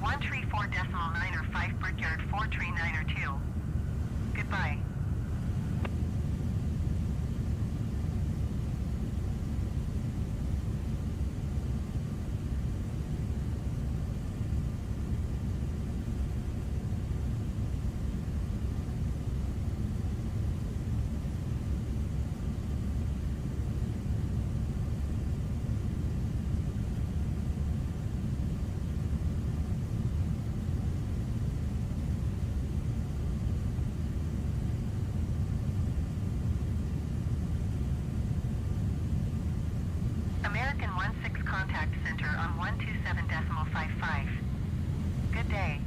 One tree 4.905 Brickyard 439er 2. Goodbye. American 16 contact center on 127.55. Good day.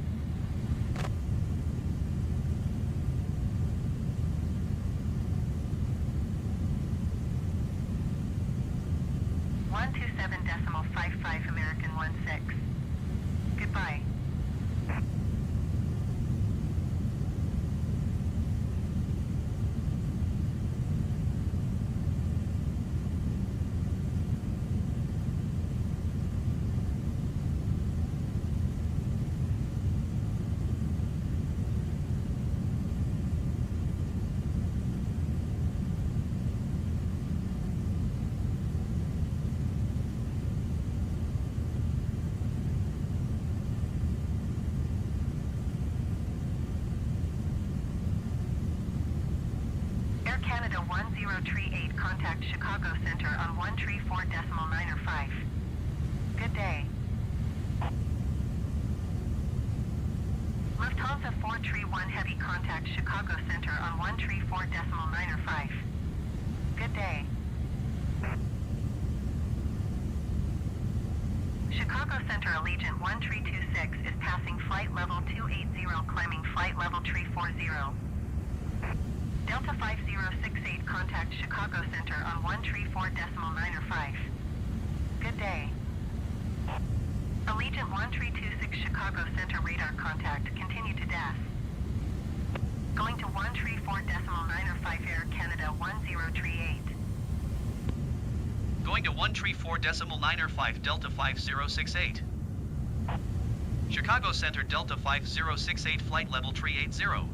.55 American 16. Goodbye. Air Canada 1038, contact Chicago Center on 134.905. Good day. Lufthansa 431 Heavy, contact Chicago Center on 134.905. Good day. Chicago Center Allegiant 1326 is passing flight level 280, climbing flight level 340. Delta 5068, contact Chicago Center on 134.905. Good day. Allegiant 1326 Chicago Center radar contact, continue to DAS. Going to 134.905 Air Canada 1038. Going to 134.905 Delta 5068. Chicago Center Delta 5068 flight level 380.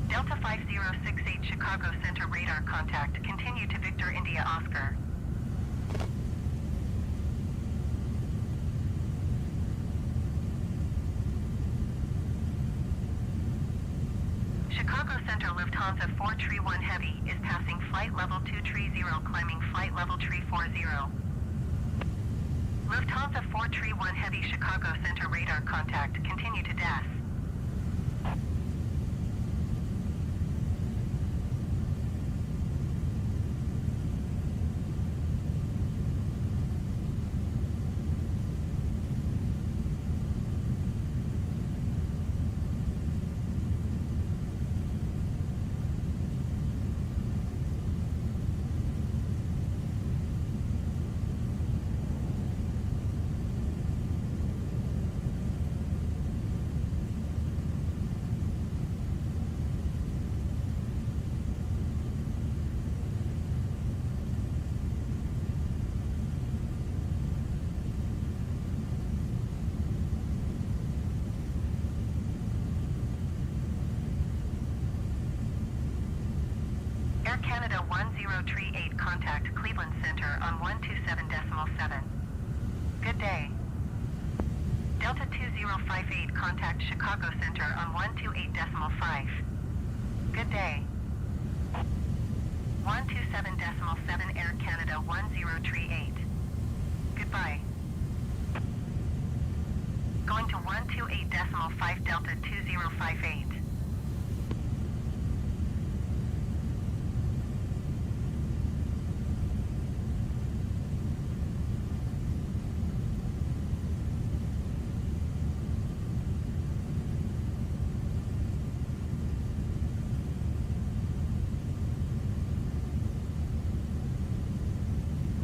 Delta 5068 Chicago Center radar contact, continue to Victor India Oscar. Chicago Center Lufthansa 431 Heavy is passing flight level 230, climbing flight level 340. Lufthansa 431 Heavy Chicago Center radar contact, continue to DAS. Air Canada 1038, contact Cleveland Center on 127.7. Good day. Delta 2058, contact Chicago Center on 128.5. Good day. 127.7 Air Canada 1038. Goodbye. Going to 128.5 Delta 2058.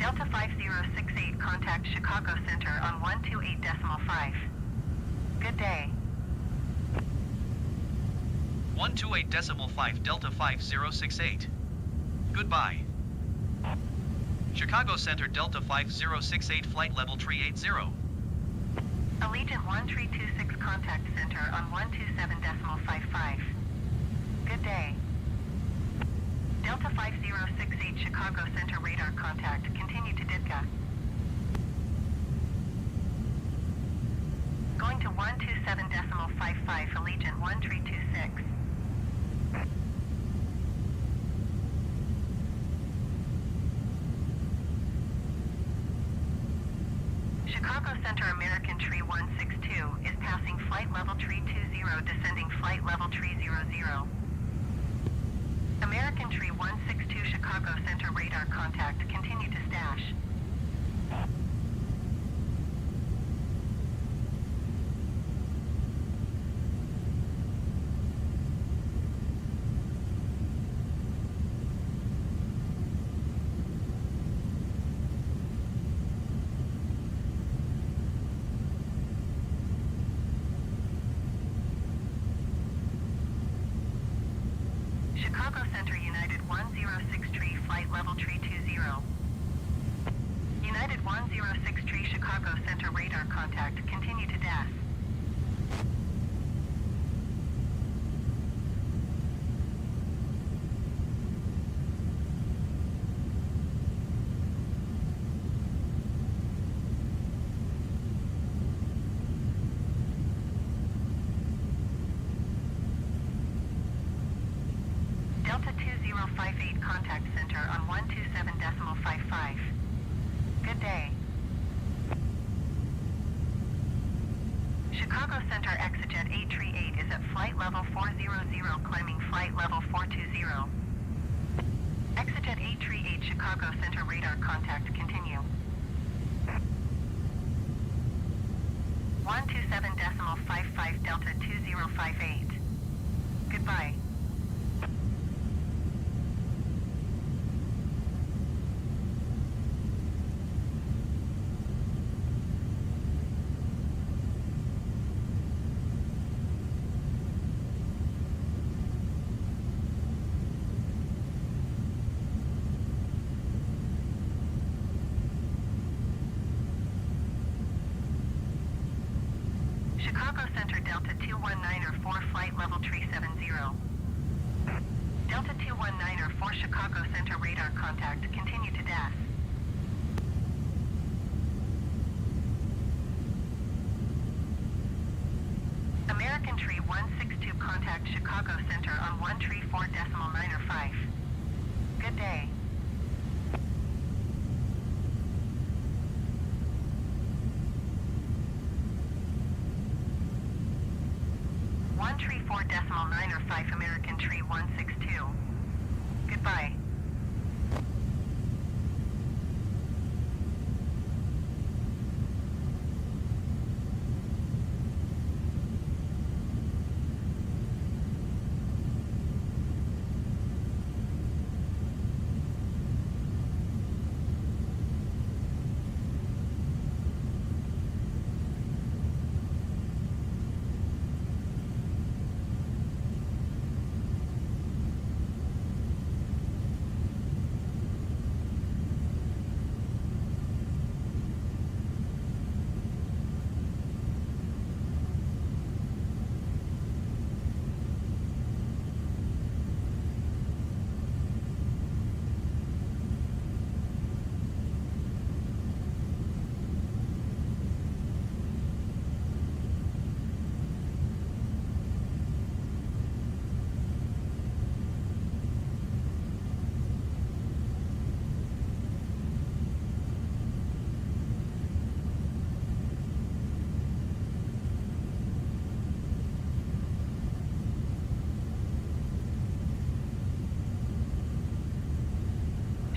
Delta 5068, contact Chicago Center on 128.5. Good day. 128.5 Delta 5068. Goodbye. Chicago Center Delta 5068 flight level 380. Allegiant 1326, contact Center on 127.55. Good day. Delta 5068 Chicago Center radar contact. Continue to Ditka. Going to 127.55, Allegiant 1326. Chicago Center American Tree 162 is passing flight level tree 20, descending flight level tree 00. American Tree 162 Chicago Center radar contact. Continue to stash. Chicago Center United 106 Tree flight level tree 20. United 106 Tree Chicago Center radar contact. Continue to DAS. Delta 2058, contact Center on 127.55. Good day. Chicago Center Exejet 838 is at flight level 400, climbing flight level 420. Exejet 838 Chicago Center radar contact. Continue. 127.55 Delta 2058. Goodbye. Chicago Center Delta 219 flight level 370. Delta 219 Chicago Center radar contact. Continue to DAS. American Tree 162, contact Chicago Center on 134.95. Good day. One tree 4.95 American Tree 162. Goodbye.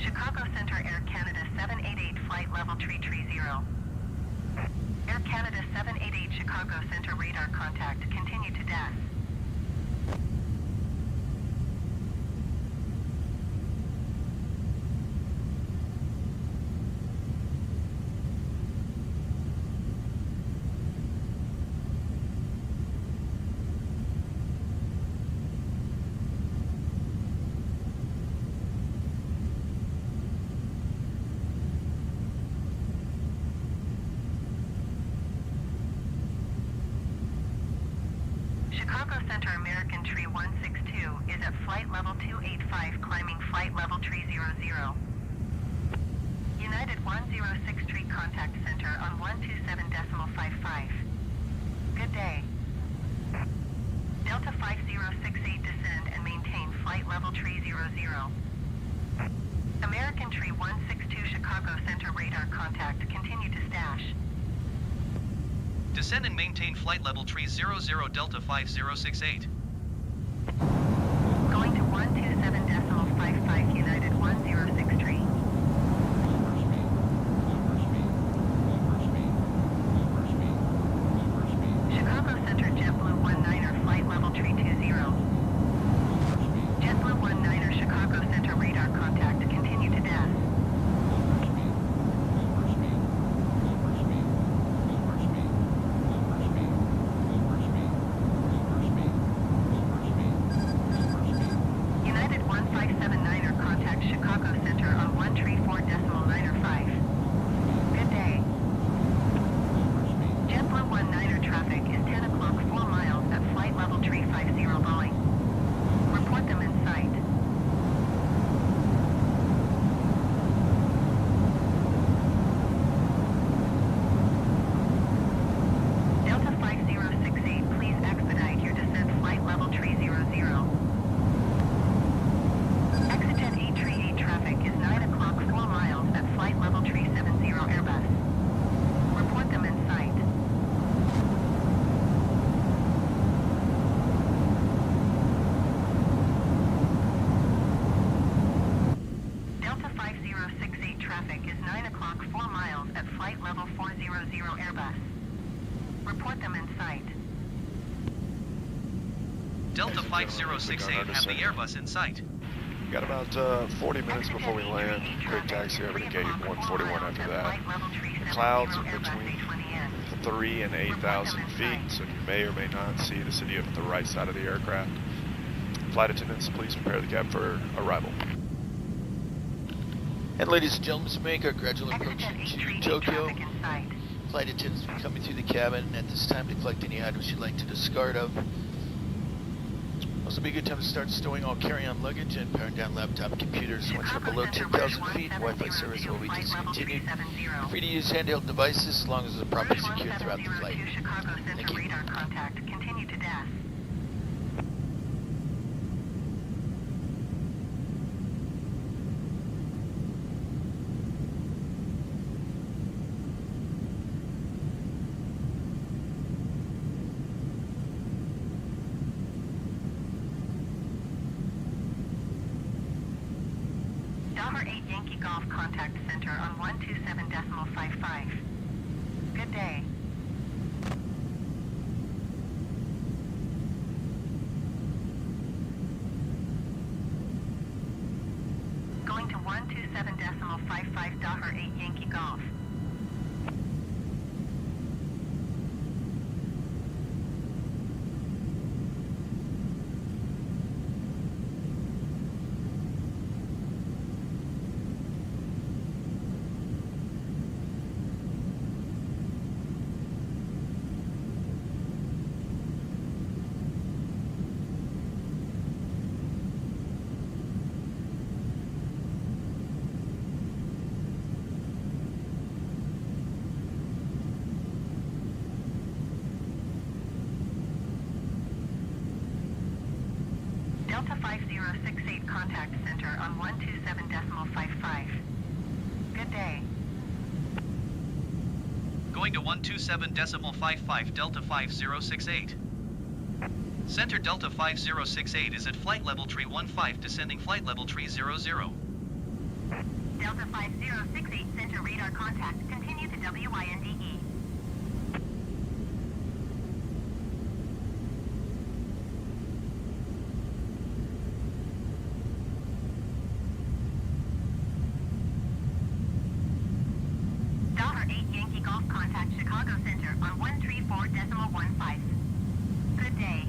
Chicago Center Air Canada 788 flight level 330. Air Canada 788 Chicago Center radar contact. Continue to DAS. Chicago Center American Tree 162 is at flight level 285, climbing flight level tree 00. United 106 Tree contact center on 127.55. Good day. Delta 5068 descend and maintain flight level tree 00. American Tree 162 Chicago Center radar contact, continue to stash. Descend and maintain flight level tree 00 Delta 5068. Going to 127.55 United 106 Tree. Chicago Center JetBlue 19er flight level tree 20. JetBlue 19er Chicago Center radar contact, continue to dash. United 1579er contact Chicago Center on 134.95. Good day. JetBlue 19er traffic is 10 o'clock 4 miles at flight level tree 50 Boeing. Report them in sight. Delta 5068, please expedite your descent flight level tree 00. Exigent 838 traffic is 9 o'clock 4 miles at flight level tree 70 Airbus. Report them in sight. Delta 5068 traffic is 9 o'clock 4 miles at flight level 400 Airbus. Report them in sight. Delta 5068 have the Airbus in sight. Got about 40 minutes before we land. Quick taxi over to gate 141 after that. The clouds are between 3 and 8,000 feet, so you may or may not see the city at the right side of the aircraft. Flight attendants, please prepare the cab for arrival. And ladies and gentlemen, let's make our gradual approach to Tokyo. Traffic in sight. Flight attendants will be coming through the cabin at this time to collect any items you'd like to discard of. Also be a good time to start stowing all carry-on luggage and powering down laptop computers. Once you're below 10,000 feet, Wi-Fi service will be discontinued. Free to use handheld devices as long as it's properly secured throughout the flight. Chicago Center Thank you. radar contact, continue to dash. Dollar 8 Yankee Golf contact center on 127.55. Good day. Going to 127.55 Dollar 8 Yankee Golf. Delta 5068 contact center on 127.55. Good day. Going to 127.55 Delta 5068. Center Delta 5068 is at flight level tree 15, descending flight level tree 00. Delta 5068 center radar contact, continue to WINDE. Dollar 8 Yankee Golf contact Chicago Center on 134.15. Good day.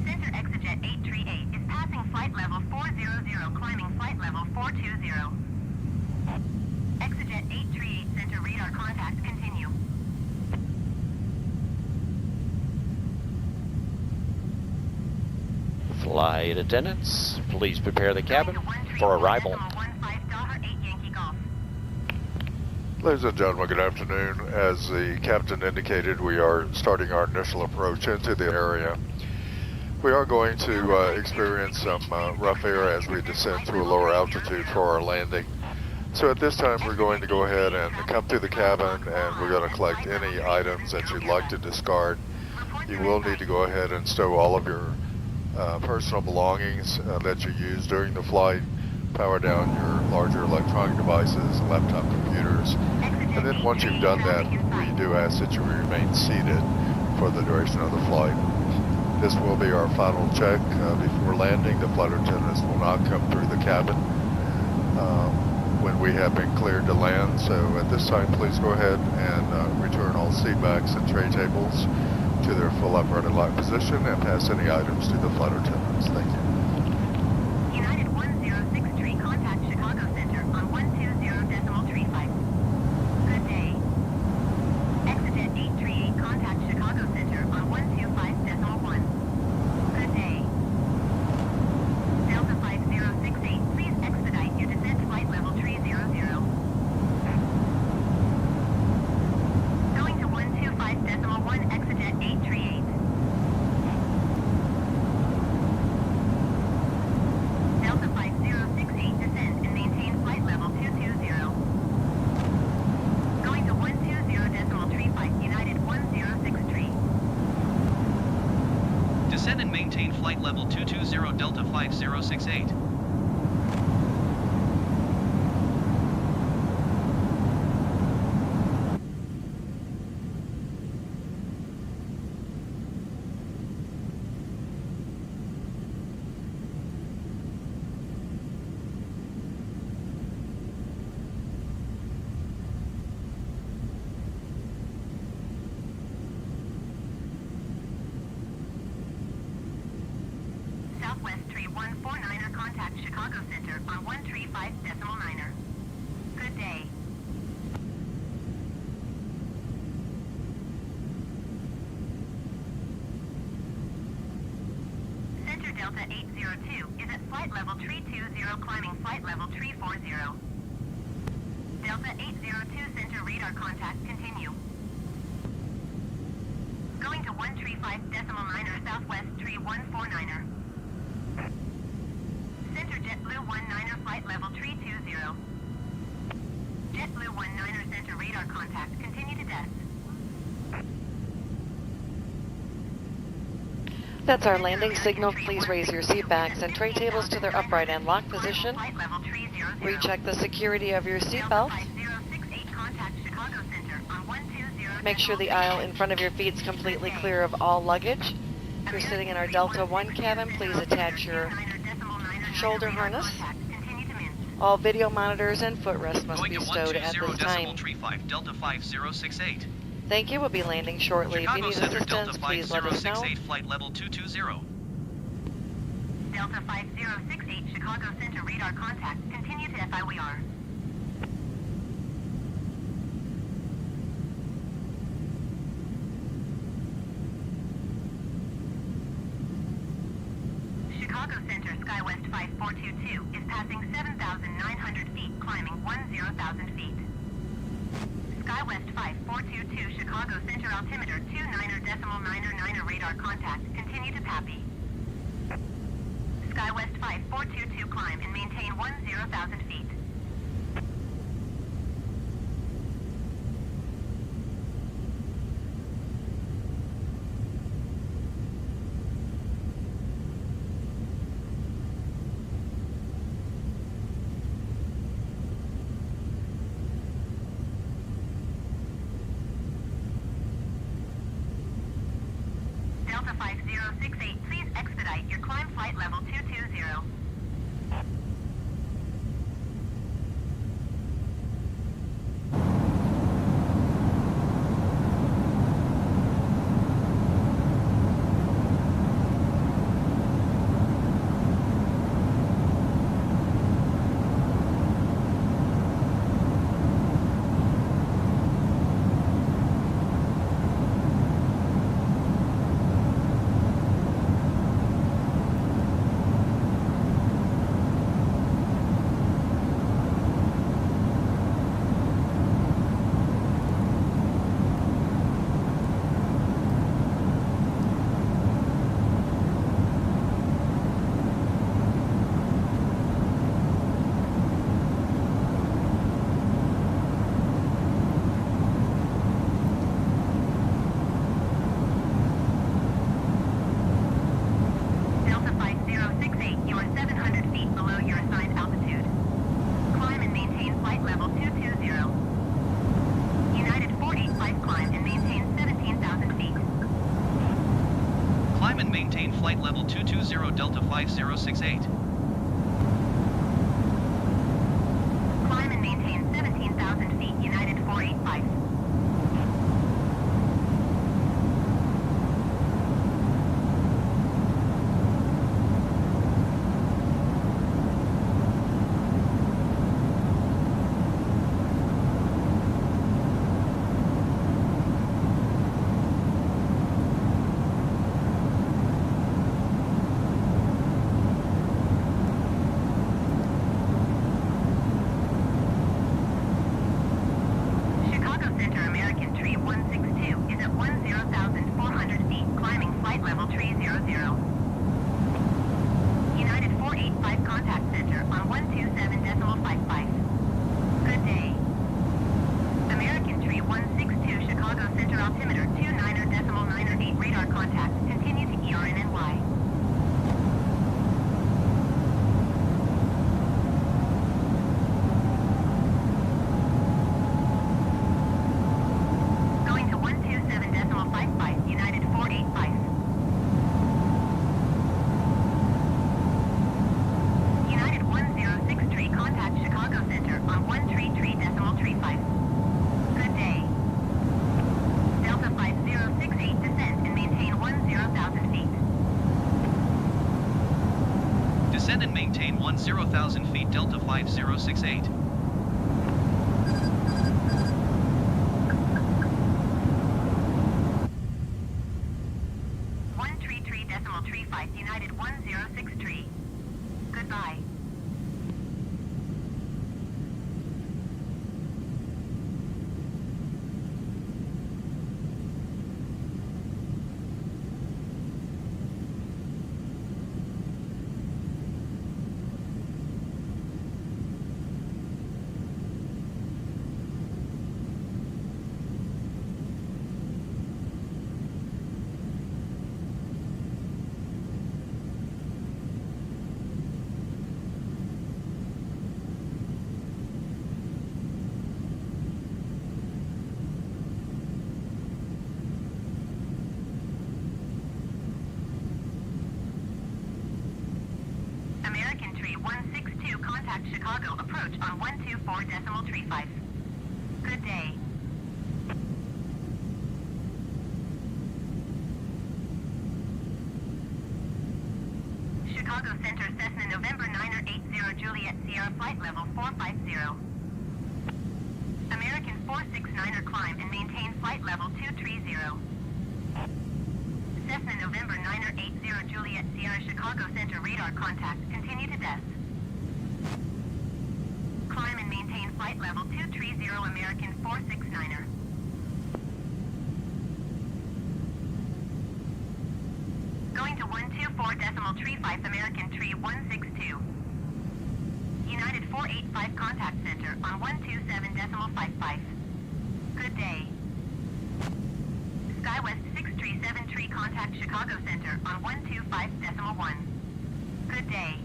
Center Exejet 838 is passing flight level 400, climbing flight level 420. Exejet 838 center radar contact, continue. Flight attendants, please prepare the cabin for arrival. Ladies and gentlemen, good afternoon. As the captain indicated, we are starting our initial approach into the area. We are going to experience some rough air as we descend to a lower altitude for our landing. So at this time, we're going to go ahead and come through the cabin, and we're going to collect any items that you'd like to discard. You will need to go ahead and stow all of your personal belongings that you use during the flight, power down your larger electronic devices, laptop computers, and then once you've done that, we do ask that you remain seated for the duration of the flight. This will be our final check before landing. The flight attendants will not come through the cabin when we have been cleared to land. So at this time, please go ahead and return all seat backs and tray tables to their full upright and locked position and pass any items to the flight attendants. Thank you. United 1063, contact Chicago Center on 120.35. Good day. Exit 838, contact Chicago Center on 125.1. Good day. Delta 5068, please expedite your descent to flight level 300. Going to 125.1, exit 838. Delta 5068, descend and maintain flight level 220. Going to 120.35, United 1063. Descend and maintain flight level 220 Delta 5068. Southwest 3149er, contact Chicago Center on 135.9er. Good day. Center Delta 802 is at flight level 320, climbing flight level 340. Delta 802 Center radar contact, continue. Going to 135.9er, Southwest 3149er. Center JetBlue 19er, flight level 320. JetBlue 19er Center radar contact, continue to desk. That's our landing signal. Please raise your seat backs and tray tables to their upright and locked position. Flight level 300. Recheck the security of your seat belts. 5068, contact Chicago Center on 120. Make sure the aisle in front of your feet is completely clear of all luggage. If you're sitting in our Delta 1 cabin, please attach your shoulder harness. All video monitors and footrests must Going be to stowed at this time. 120.35 Delta 5068. Thank you. We'll be landing shortly. If you Chicago need Center Delta assistance, please let us know. 5068, flight level 220. Delta 5068, Chicago Center radar contact, continue to FIWR. Chicago Center SkyWest 5422 is passing 7,900 feet, climbing 10,000 feet. SkyWest 5422, Chicago Center altimeter 29.999 radar contact, continue to PAPI. SkyWest 5422, climb and maintain 10,000 feet. Delta 5068, please expedite your climb flight level 220. 120 Delta 5068. Climb and maintain 17,000 feet, United 485. Chicago Center, American Tree 162 is at 10,400 feet, climbing flight level 300. United 485 contact center on 127.55. Good day. American Tree 162 Chicago Center altimeter 29.98 radar contact. Continue to ERNNY. Going to 127.55, United 485. United 106 tree, contact Chicago Center on 133.35. Good day. Delta 5068, descend and maintain 10,000 feet. Descend and maintain 10,000 feet, Delta 5068. 133.35, United 106 tree. Goodbye. American Tree 162, contact Chicago, approach on 124.35. Good day. Chicago Center, Cessna November 980 Juliet Sierra, flight level 450. American 469er, climb and maintain flight level 230. Cessna November 980 Juliet Sierra, Chicago Center radar contact. Continue to desk. Climb and maintain flight level 230, American 469er. Going to 124.35, American Tree 162. United 485 contact center on 127.55. Good day. SkyWest 6373, contact Chicago Center on 125.1. Good day.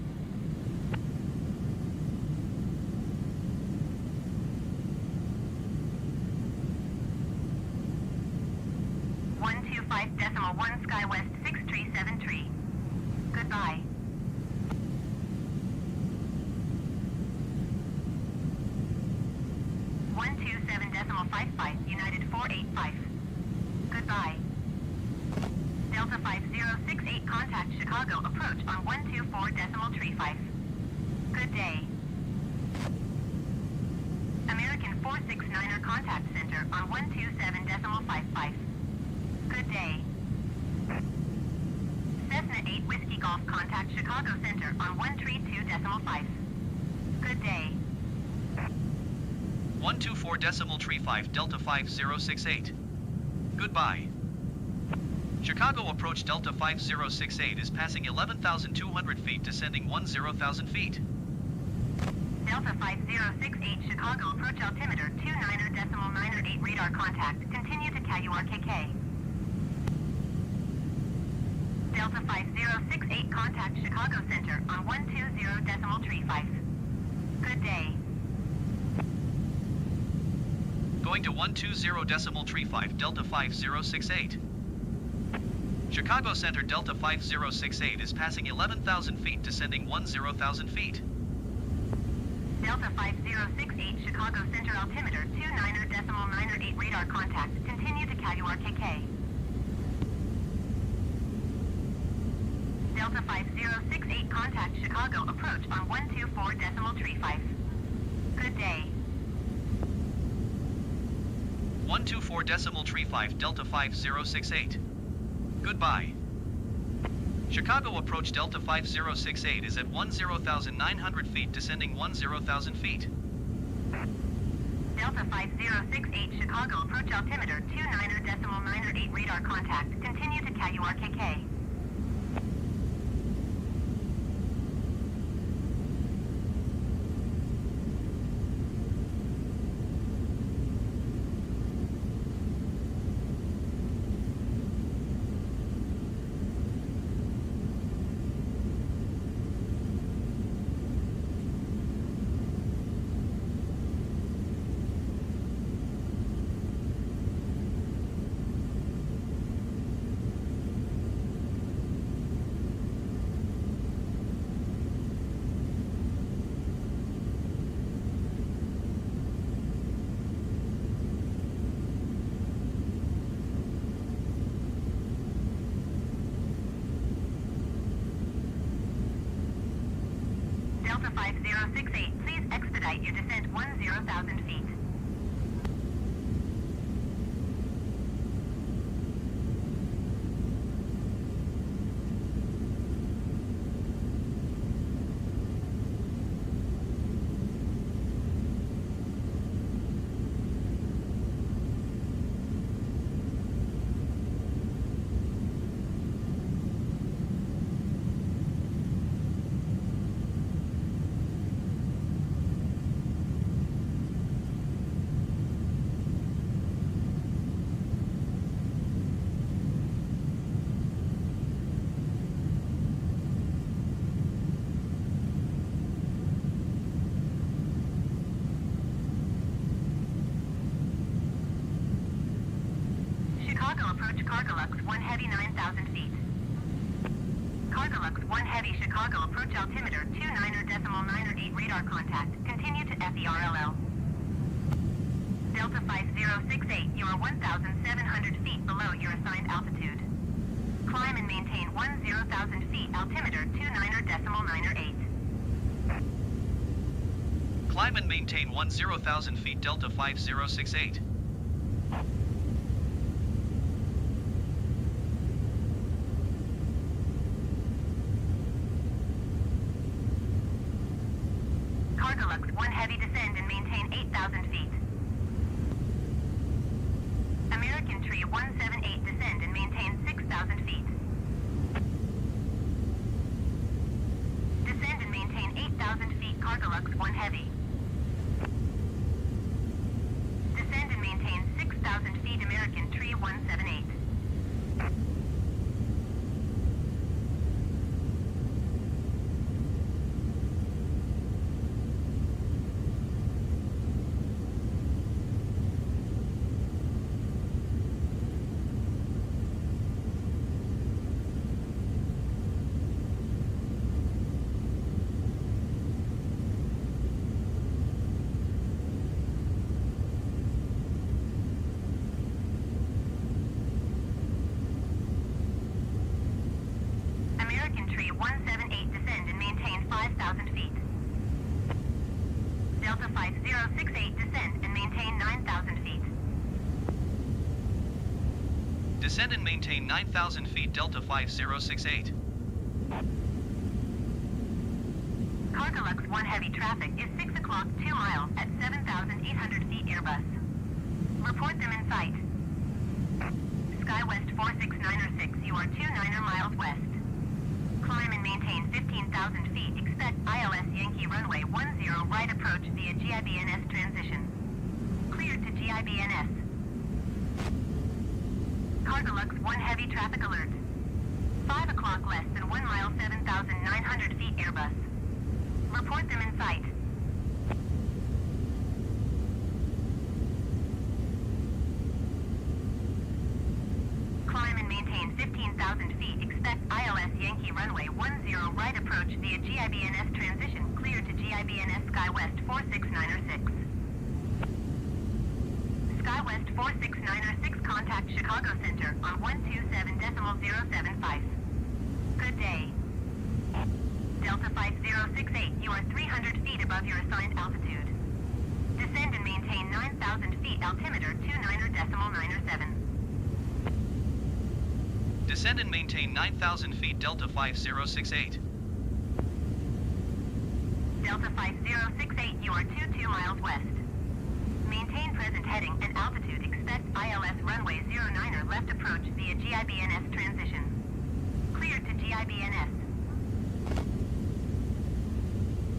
.1 SkyWest 6373. Goodbye. .127.55, United 485. Goodbye. Delta 5068, contact Chicago, approach on 124.35. Good day. American 469er, contact center on 127.55. Good day. Cessna 8 Whiskey Golf, contact Chicago Center on 132.5. Good day. 124.35, Delta 5068. Goodbye. Chicago approach Delta 5068 is passing 11,200 feet, descending 10,000 feet. Delta 5068 Chicago, approach altimeter 29.98 radar contact. Continue to KURKK. Delta 5068, contact Chicago Center on 120.35. Good day. Going to 120.35, Delta 5068. Chicago Center Delta 5068 is passing 11,000 feet, descending 10,000 feet. Delta 5068, Chicago Center altimeter 29.98 radar contact. Continue to KURKK. Delta 5068, contact Chicago approach on 124.35. Good day. 124.35 Delta 5068. Goodbye. Chicago approach Delta 5068 is at 10,900 feet, descending 10,000 feet. Delta 5068, Chicago approach altimeter 29.98 radar contact. Continue to KURKK. Delta 5068, please expedite your descent 10,000 feet. Chicago approach Cargolux 1 heavy 9,000 feet. Cargolux 1 heavy Chicago approach altimeter 29.98 radar contact. Continue to FERLL. Delta 5068, you are 1,700 feet below your assigned altitude. Climb and maintain 10,000 feet altimeter 29.98. Climb and maintain 10,000 feet Delta 5068. Cargolux 1 heavy descend and maintain 8,000 feet. American Tree 178 descend and maintain 6,000 feet. Descend and maintain 8,000 feet Cargolux 1 heavy. Descend and maintain 6,000 feet American Tree 178. American Tree 178 descend and maintain 5,000 feet. Delta 5068 descend and maintain 9,000 feet. Descend and maintain 9,000 feet Delta 5068. Cargolux 1 heavy traffic is 6 o'clock 2 miles at 7,800 feet Airbus. Report them in sight. SkyWest 46906, you are 29 miles west. Climb and maintain 15,000 feet. Expect ILS Yankee runway 10 right approach via GIBNS transition. Cleared to GIBNS. Cargolux 1 heavy traffic alert. 5 o'clock less than 1 mile 7,900 feet Airbus. Report them in sight. Climb and maintain 15,000 feet, expect ILS Yankee runway 10 right approach via GIBNS transition, clear to GIBNS SkyWest 46906. SkyWest 46906, contact Chicago Center on 127.075. Good day. Delta 5068, you are 300 feet above your assigned altitude. Descend and maintain 9,000 feet, altimeter 29.97. Descend and maintain 9,000 feet, Delta 5068. Delta 5068, you are 22 miles west. Maintain present heading and altitude, expect ILS runway 09er left approach via GIBNS transition. Cleared to GIBNS.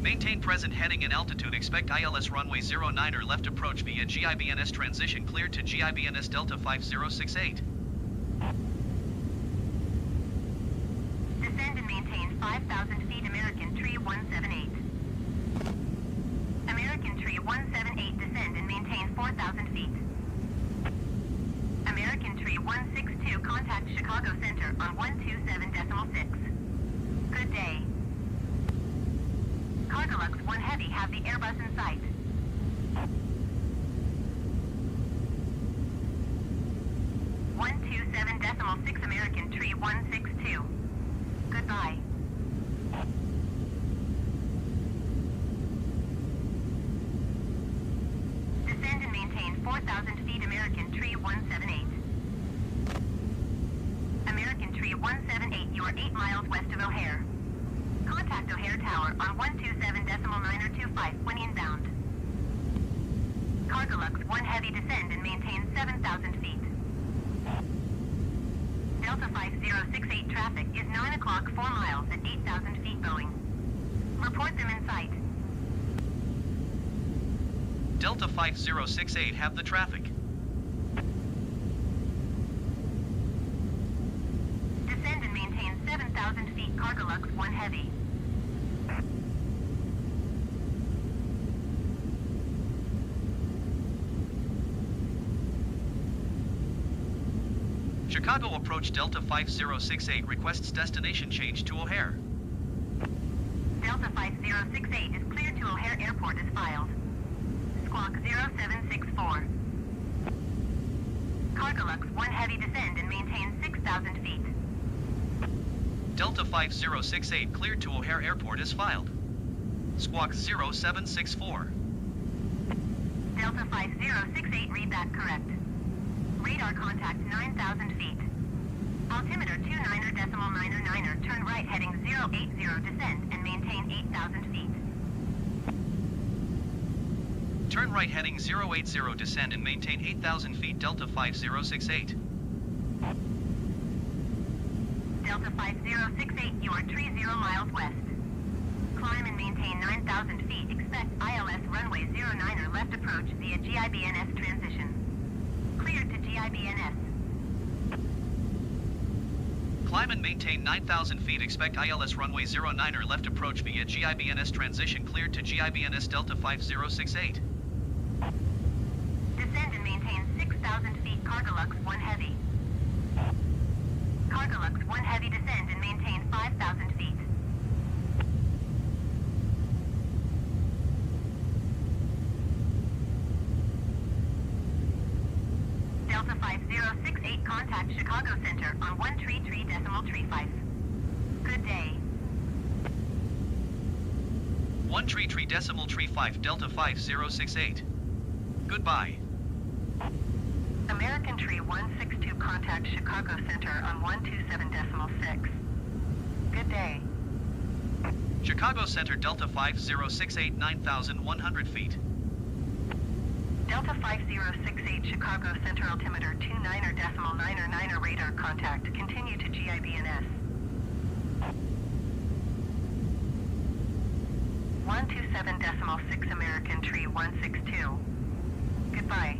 Maintain present heading and altitude, expect ILS runway 09er left approach via GIBNS transition, cleared to GIBNS Delta 5068. Descend and maintain 5,000 feet, American Tree 178. American Tree 178, descend and maintain 4,000 feet. American Tree 162, contact Chicago Center on 127.6. Good day. Cargolux 1 Heavy, have the Airbus in sight. .6 American Tree 162. Goodbye. Descend and maintain 4,000 feet, American Tree 178. American Tree 178, you are 8 miles west of O'Hare. Contact O'Hare Tower on 127.925 when inbound. Cargolux 1 Heavy, descend and maintain 7,000 feet. Delta 5068, traffic is 9 o'clock, 4 miles at 8,000 feet Boeing. Report them in sight. Delta 5068, have the traffic. Descend and maintain 7,000 feet, Cargolux 1 Heavy. Chicago approach Delta 5068 requests destination change to O'Hare. Delta 5068 is cleared to O'Hare Airport as filed. Squawk 0764. Cargolux 1 Heavy, descend and maintain 6,000 feet. Delta 5068 cleared to O'Hare Airport as filed. Squawk 0764. Delta 5068, read that correct. Radar contact 9,000 feet. Altimeter 29.99er, turn right heading 080, descend and maintain 8,000 feet. Turn right heading 080, descend and maintain 8,000 feet, Delta 5068. Delta 5068, you are 30 miles west. Climb and maintain 9,000 feet, expect ILS runway 09er left approach via GIBNS transition. Cleared to GIBNS. Climb and maintain 9,000 feet, expect ILS runway 09er left approach via GIBNS transition, cleared to GIBNS Delta 5068. Descend and maintain 6,000 feet, Cargolux 1 Heavy. Cargolux 1 Heavy, descend and maintain 5,000 feet. Delta 5068, contact Chicago Center on 133.35. Good day. 133.35, Delta 5068. Goodbye. American Tree 162, contact Chicago Center on 127.6. Good day. Chicago Center, Delta 5068, 9,100 feet. Delta 5068, Chicago Center, altimeter 29.99er, radar contact. Continue to GIBNS. 127.6 American Tree 162. Goodbye.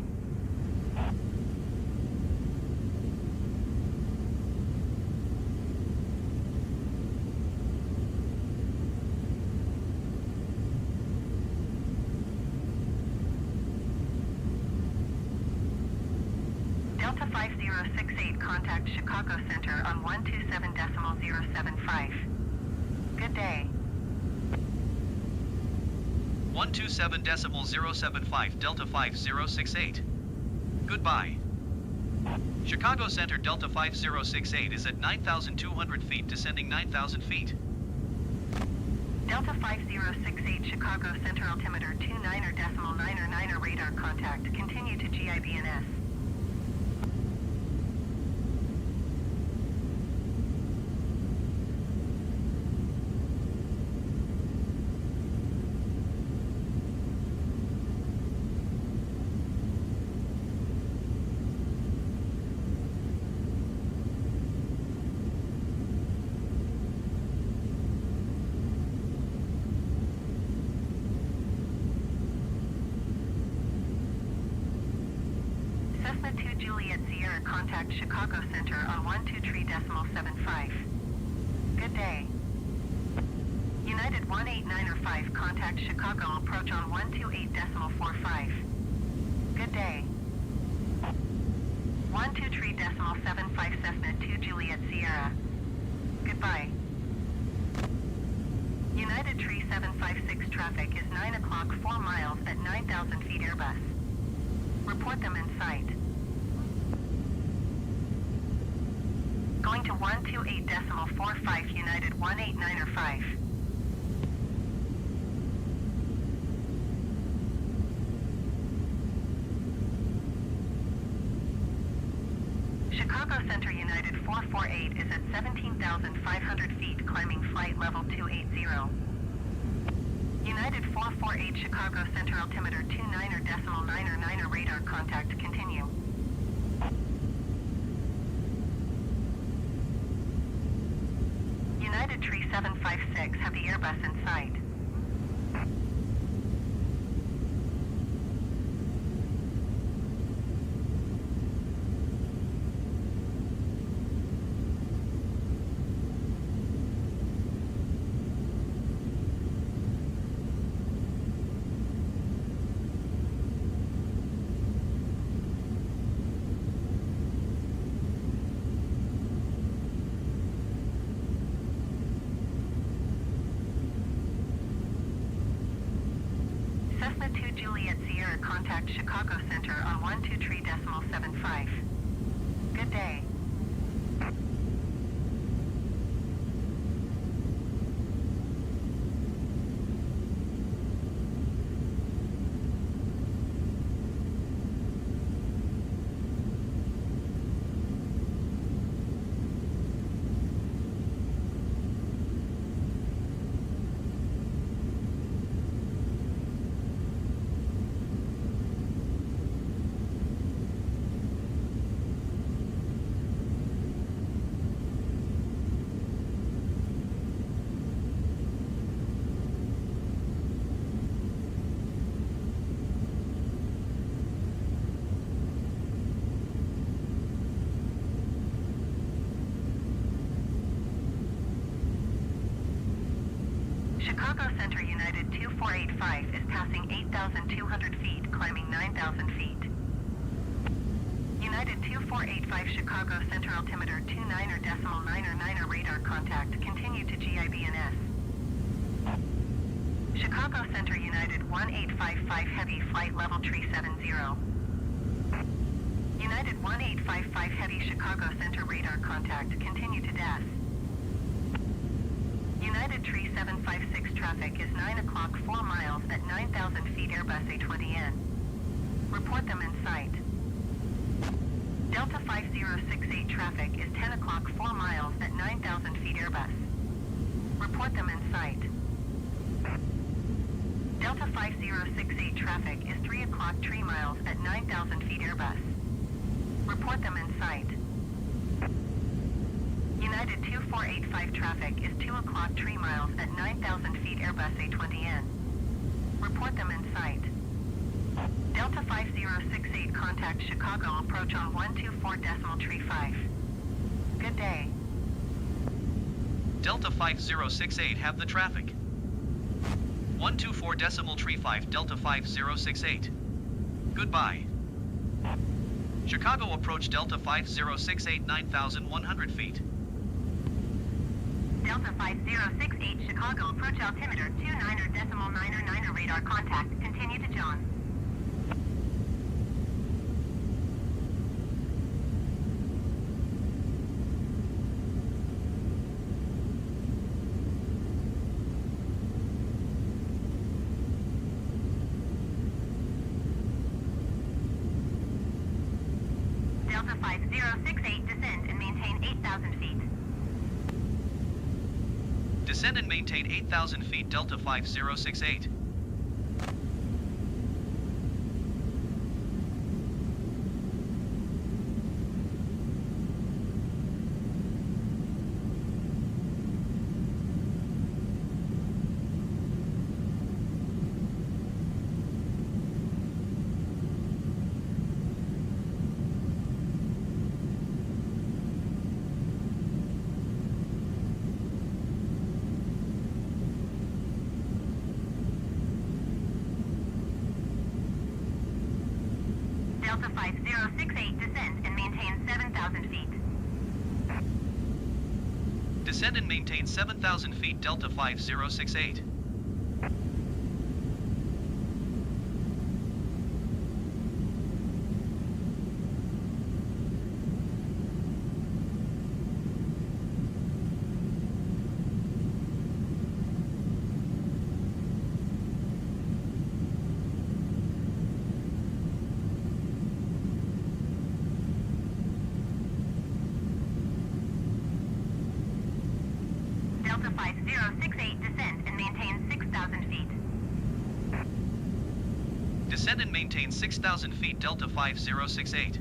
Delta 5068, contact Chicago Center on 127.075. Good day. 127.075 Delta 5068. Goodbye. Chicago Center Delta 5068 is at 9,200 feet, descending 9,000 feet. Delta 5068, Chicago Center, altimeter 29.99 radar contact. Continue to GIBNS. Cessna 2 Juliet Sierra, contact Chicago Center on 123.75. Good day. United 18905, contact Chicago, approach on 128.45. Good day. 123.75 Cessna 2 Juliet Sierra. Goodbye. United 3756 traffic is 9 o'clock 4 miles at 9,000 feet Airbus. Report them in sight. Going to 128.45 United 18905. Chicago Center United 448 is at 17,500 feet, climbing flight level 280. United 448 Chicago Center, altimeter 29.99 radar contact. Continue. United 3756, have the Airbus in sight. Cessna 2 Juliet Sierra, contact Chicago Center on 123.75. Good day. Chicago Center United 2485 is passing 8,200 feet, climbing 9,000 feet. United 2485 Chicago Center, altimeter 29.99 radar contact. Continue to GIBNS. Chicago Center United 1855 heavy, flight level 370. United 1855 heavy, Chicago Center radar contact. Continue to DAS. United 3756 traffic is 9 o'clock 4 miles at 9,000 feet Airbus A20N. Report them in sight. Delta 5068 traffic is 10 o'clock 4 miles at 9,000 feet Airbus. Report them in sight. Delta 5068 traffic is 3 o'clock 3 miles at 9,000 feet Airbus. Report them in sight. United 2485 traffic is 2 o'clock 3 miles at 9,000 feet Airbus A20N. Report them in sight. Delta 5068 contact Chicago, approach on 124.35. Good day. Delta 5068 have the traffic. 124.35 Delta 5068. Goodbye. Chicago approach Delta 5068 9,100 feet. Delta 5068 Chicago, approach altimeter 29.99 radar contact. Continue to John. Delta 5068, descend and maintain 8,000 feet. Descend and maintain 8,000 feet, Delta 5068. Delta 5068, descend and maintain 7,000 feet. Descend and maintain 7,000 feet, Delta 5068. Delta 5068, descend and maintain 6,000 feet. Descend and maintain 6,000 feet, Delta 5068.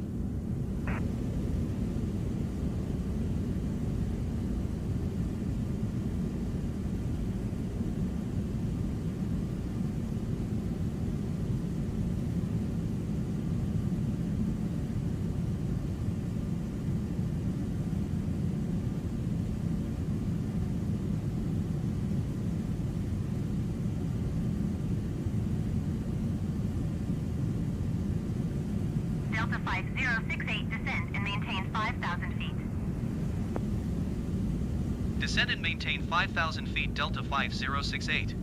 Delta 5068, descend and maintain 5,000 feet. Descend and maintain 5,000 feet, Delta 5068.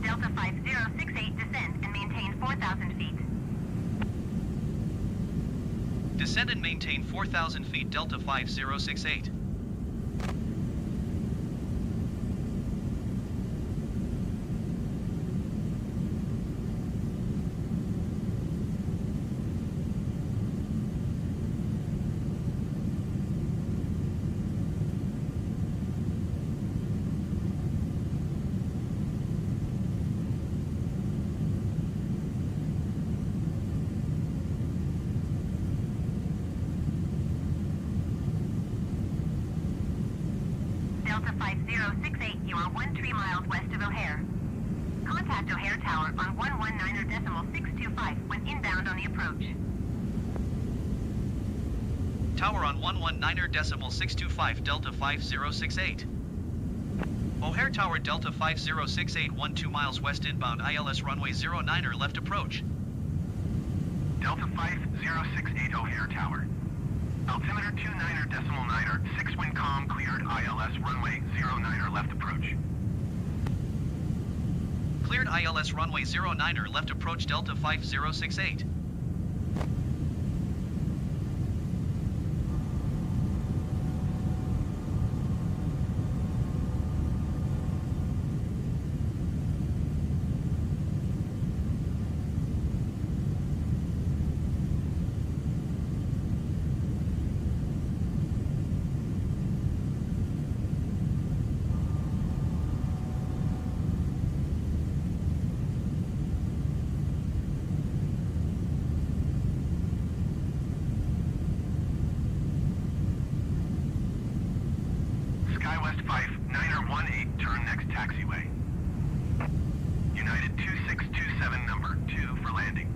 Delta 5068, descend and maintain 4,000 feet. Descend and maintain 4,000 feet, Delta 5068. Delta 5068, you are 13 miles west of O'Hare. Contact O'Hare Tower on 119.625 when inbound on the approach. Tower on 119.625, Delta 5068. O'Hare Tower, Delta 5068, 12 miles west inbound, ILS runway 09er left approach. Delta 5068 O'Hare Tower. Altimeter 29.9er, 6 wind calm, cleared ILS runway 09er left approach. Cleared ILS runway 09er left approach, Delta 5068. SkyWest 59er18, turn next taxiway. United 2627, number 2 for landing.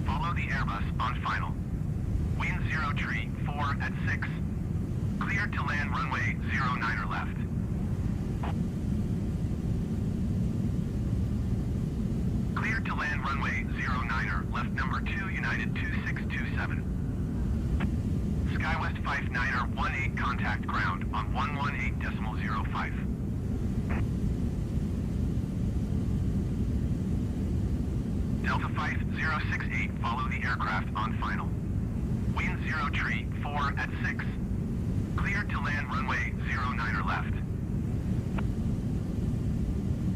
Follow the Airbus on final. Wind 0 tree, 4 at 6. Clear to land runway 09er left. Clear to land runway 09er, left number 2, United 2627. SkyWest 59er18, contact ground on 118.05. Delta 5068, follow the aircraft on final. Wind 0 tree, 4 at 6. Clear to land runway 09er left.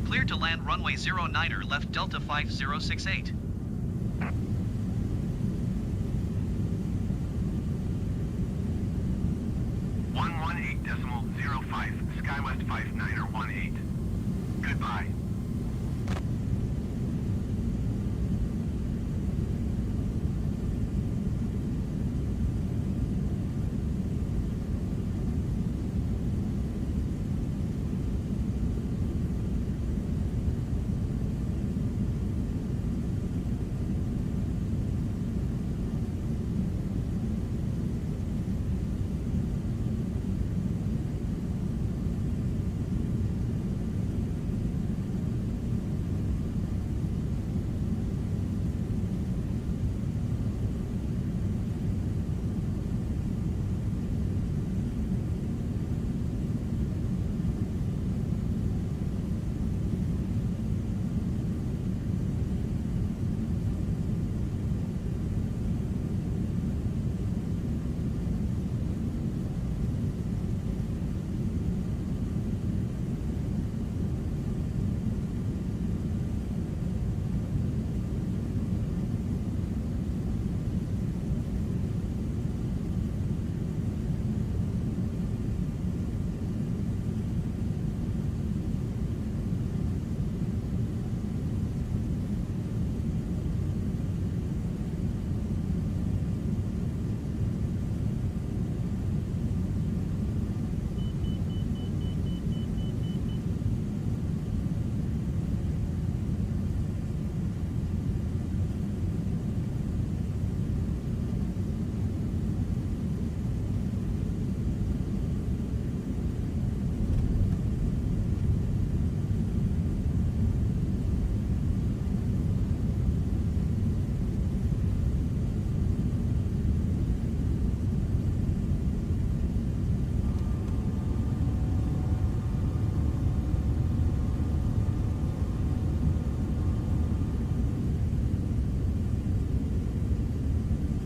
Clear to land runway 09er left Delta 5068. SkyWest 59er18. Goodbye.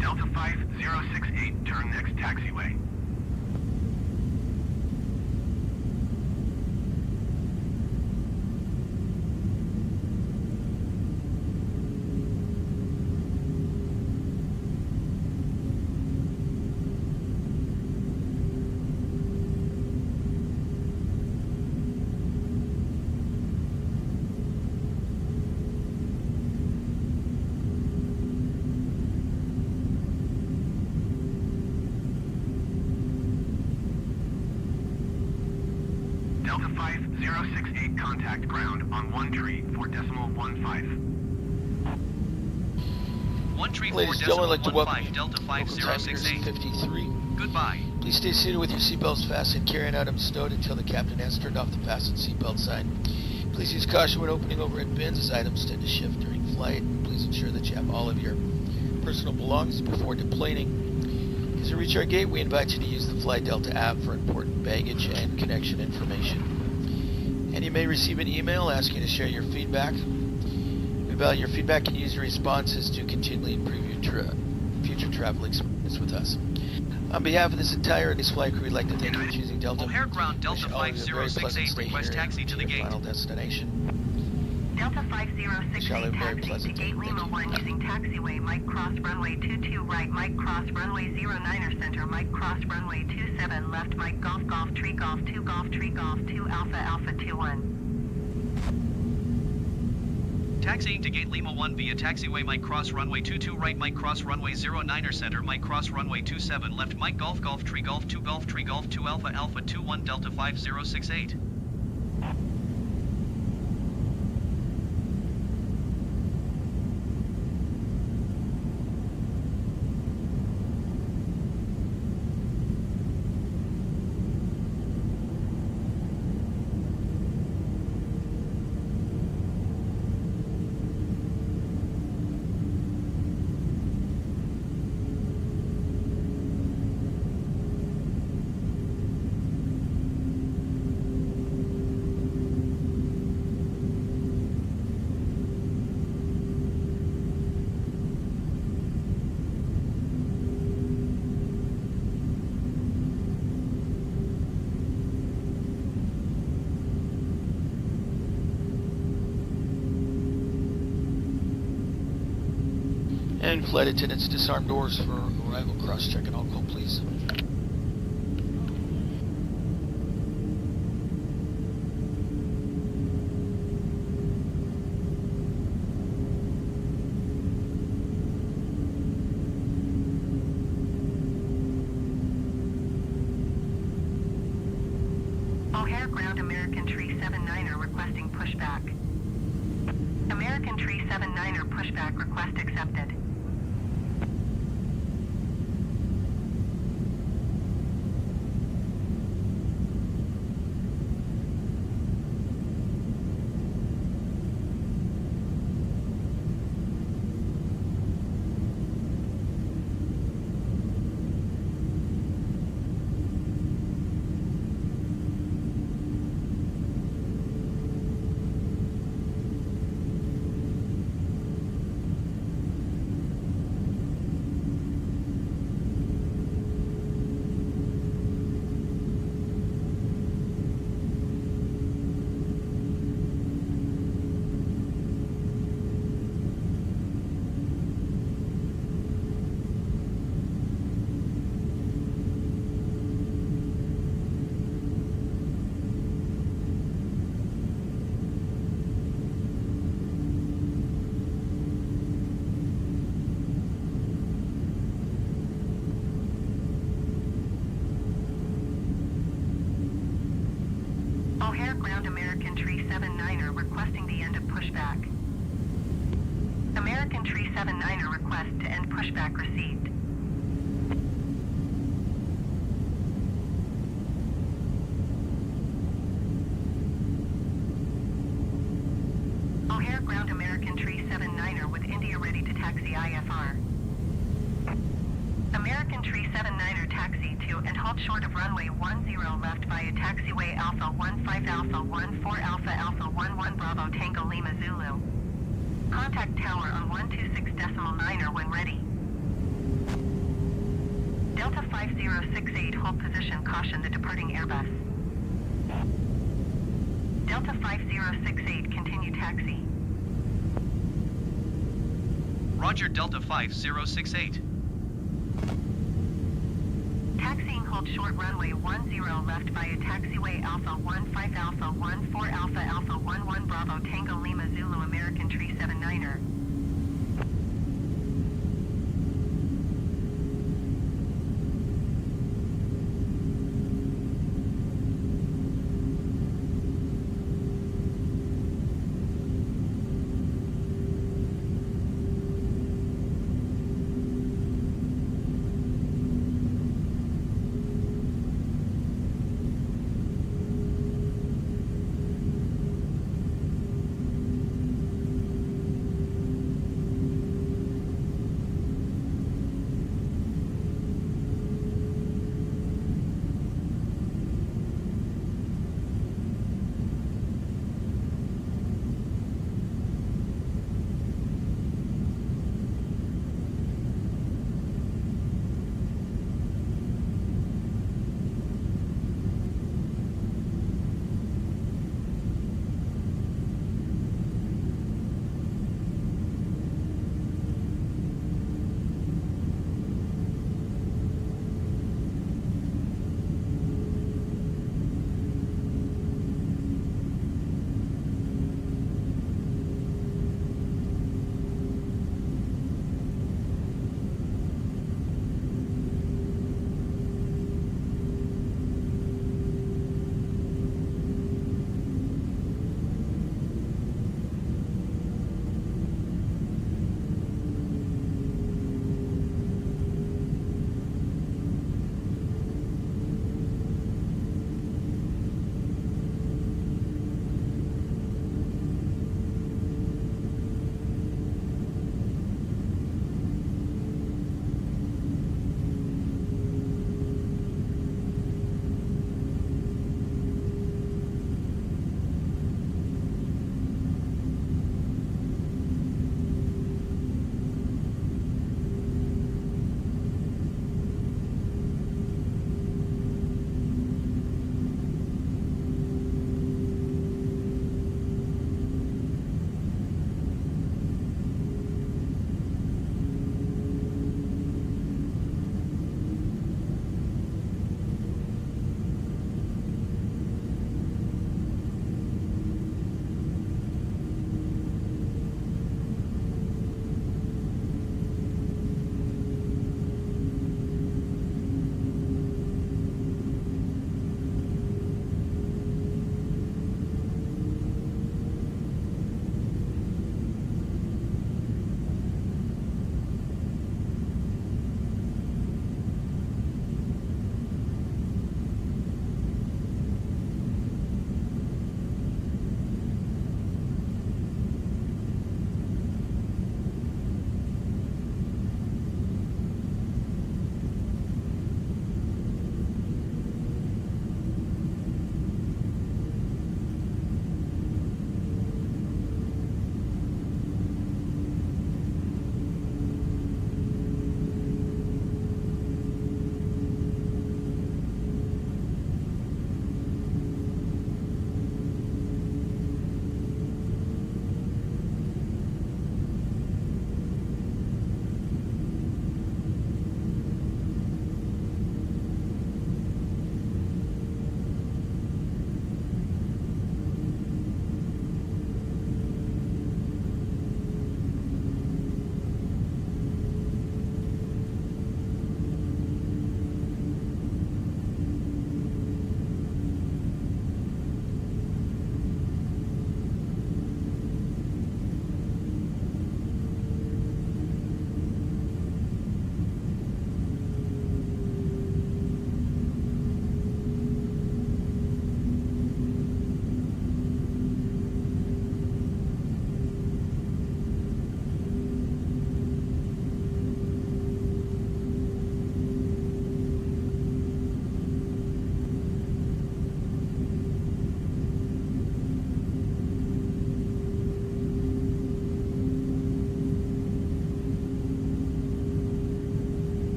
Delta 5068, turn next taxiway. Delta 5068, contact ground on 1 tree 4.15. 1 tree Ladies and gentlemen, I'd like to welcome 4.15 Delta local time here is 5068. 53. Goodbye. Please stay seated with your seatbelts fastened, carrying items stowed until the captain has turned off the fasten seatbelt sign. Please use caution when opening overhead bins as items tend to shift during flight. Please ensure that you have all of your personal belongings before deplaning. As you reach our gate, we invite you to use the Fly Delta app for important baggage and connection information. And you may receive an email asking you to share your feedback. We value your feedback and use your responses to continually improve your future travel experience with us. On behalf of this entire flight crew, we'd like to thank you for choosing Delta. O'Hare ground Delta Wish all of you a very pleasant 5068, stay request here taxi to the your gate. final destination. Delta Shall 5068 have a very taxi to pleasant gate day. Lima 1 using taxiway Mike Cross runway 22 right Mike Cross runway 09er center Mike Cross runway 27 left Mike Golf Golf Tree Golf 2 Golf Tree Golf 2 Alpha Alpha 21. Taxiing to gate Lima 1 via taxiway Mike cross runway 22 right Mike cross runway 09er center Mike cross runway 27 left Mike Golf Golf Tree Golf 2 Golf Tree Golf 2 Alpha Alpha 21 Delta 5068. And flight attendants, disarm doors for arrival. Cross-check and all call, please. O'Hare ground American Tree 79er requesting pushback. American Tree 79er pushback request accepted. O'Hare ground American Tree 79er requesting the end of pushback. American Tree 79er request to end pushback received. O'Hare ground American Tree 79er with India ready to taxi IFR. American Tree 79er taxi to and halt short of runway 10 left via taxiway Alpha 15 Alpha 14 Alpha Alpha 11 Bravo Tango Lima Zulu. Contact tower on 126.9er when ready. Delta 5068 hold position, caution the departing Airbus. Delta 5068 continue taxi. Roger Delta 5068. Taxiing hold short runway 10 left via taxiway Alpha 15 Alpha 14 Alpha Alpha 11 Bravo Tango Lima Zulu American Tree 79er.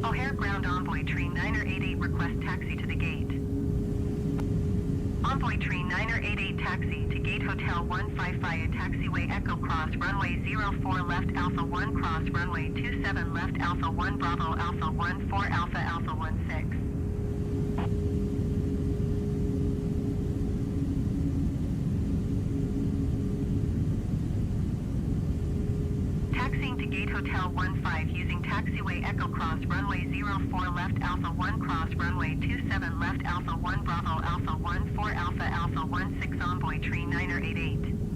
O'Hare ground envoy train 988 request taxi to the gate. Envoy train 988 taxi to gate hotel 155 taxiway Echo Cross runway 04 left Alpha 1 cross runway 27 left Alpha 1 Bravo Alpha 1 4 Alpha Alpha 16. Taxiing to gate hotel 15 using taxiway Echo Cross runway 04 left Alpha 1 cross runway 27 left Alpha 1 Bravo Alpha 1 4 Alpha Alpha 16 envoy train 988.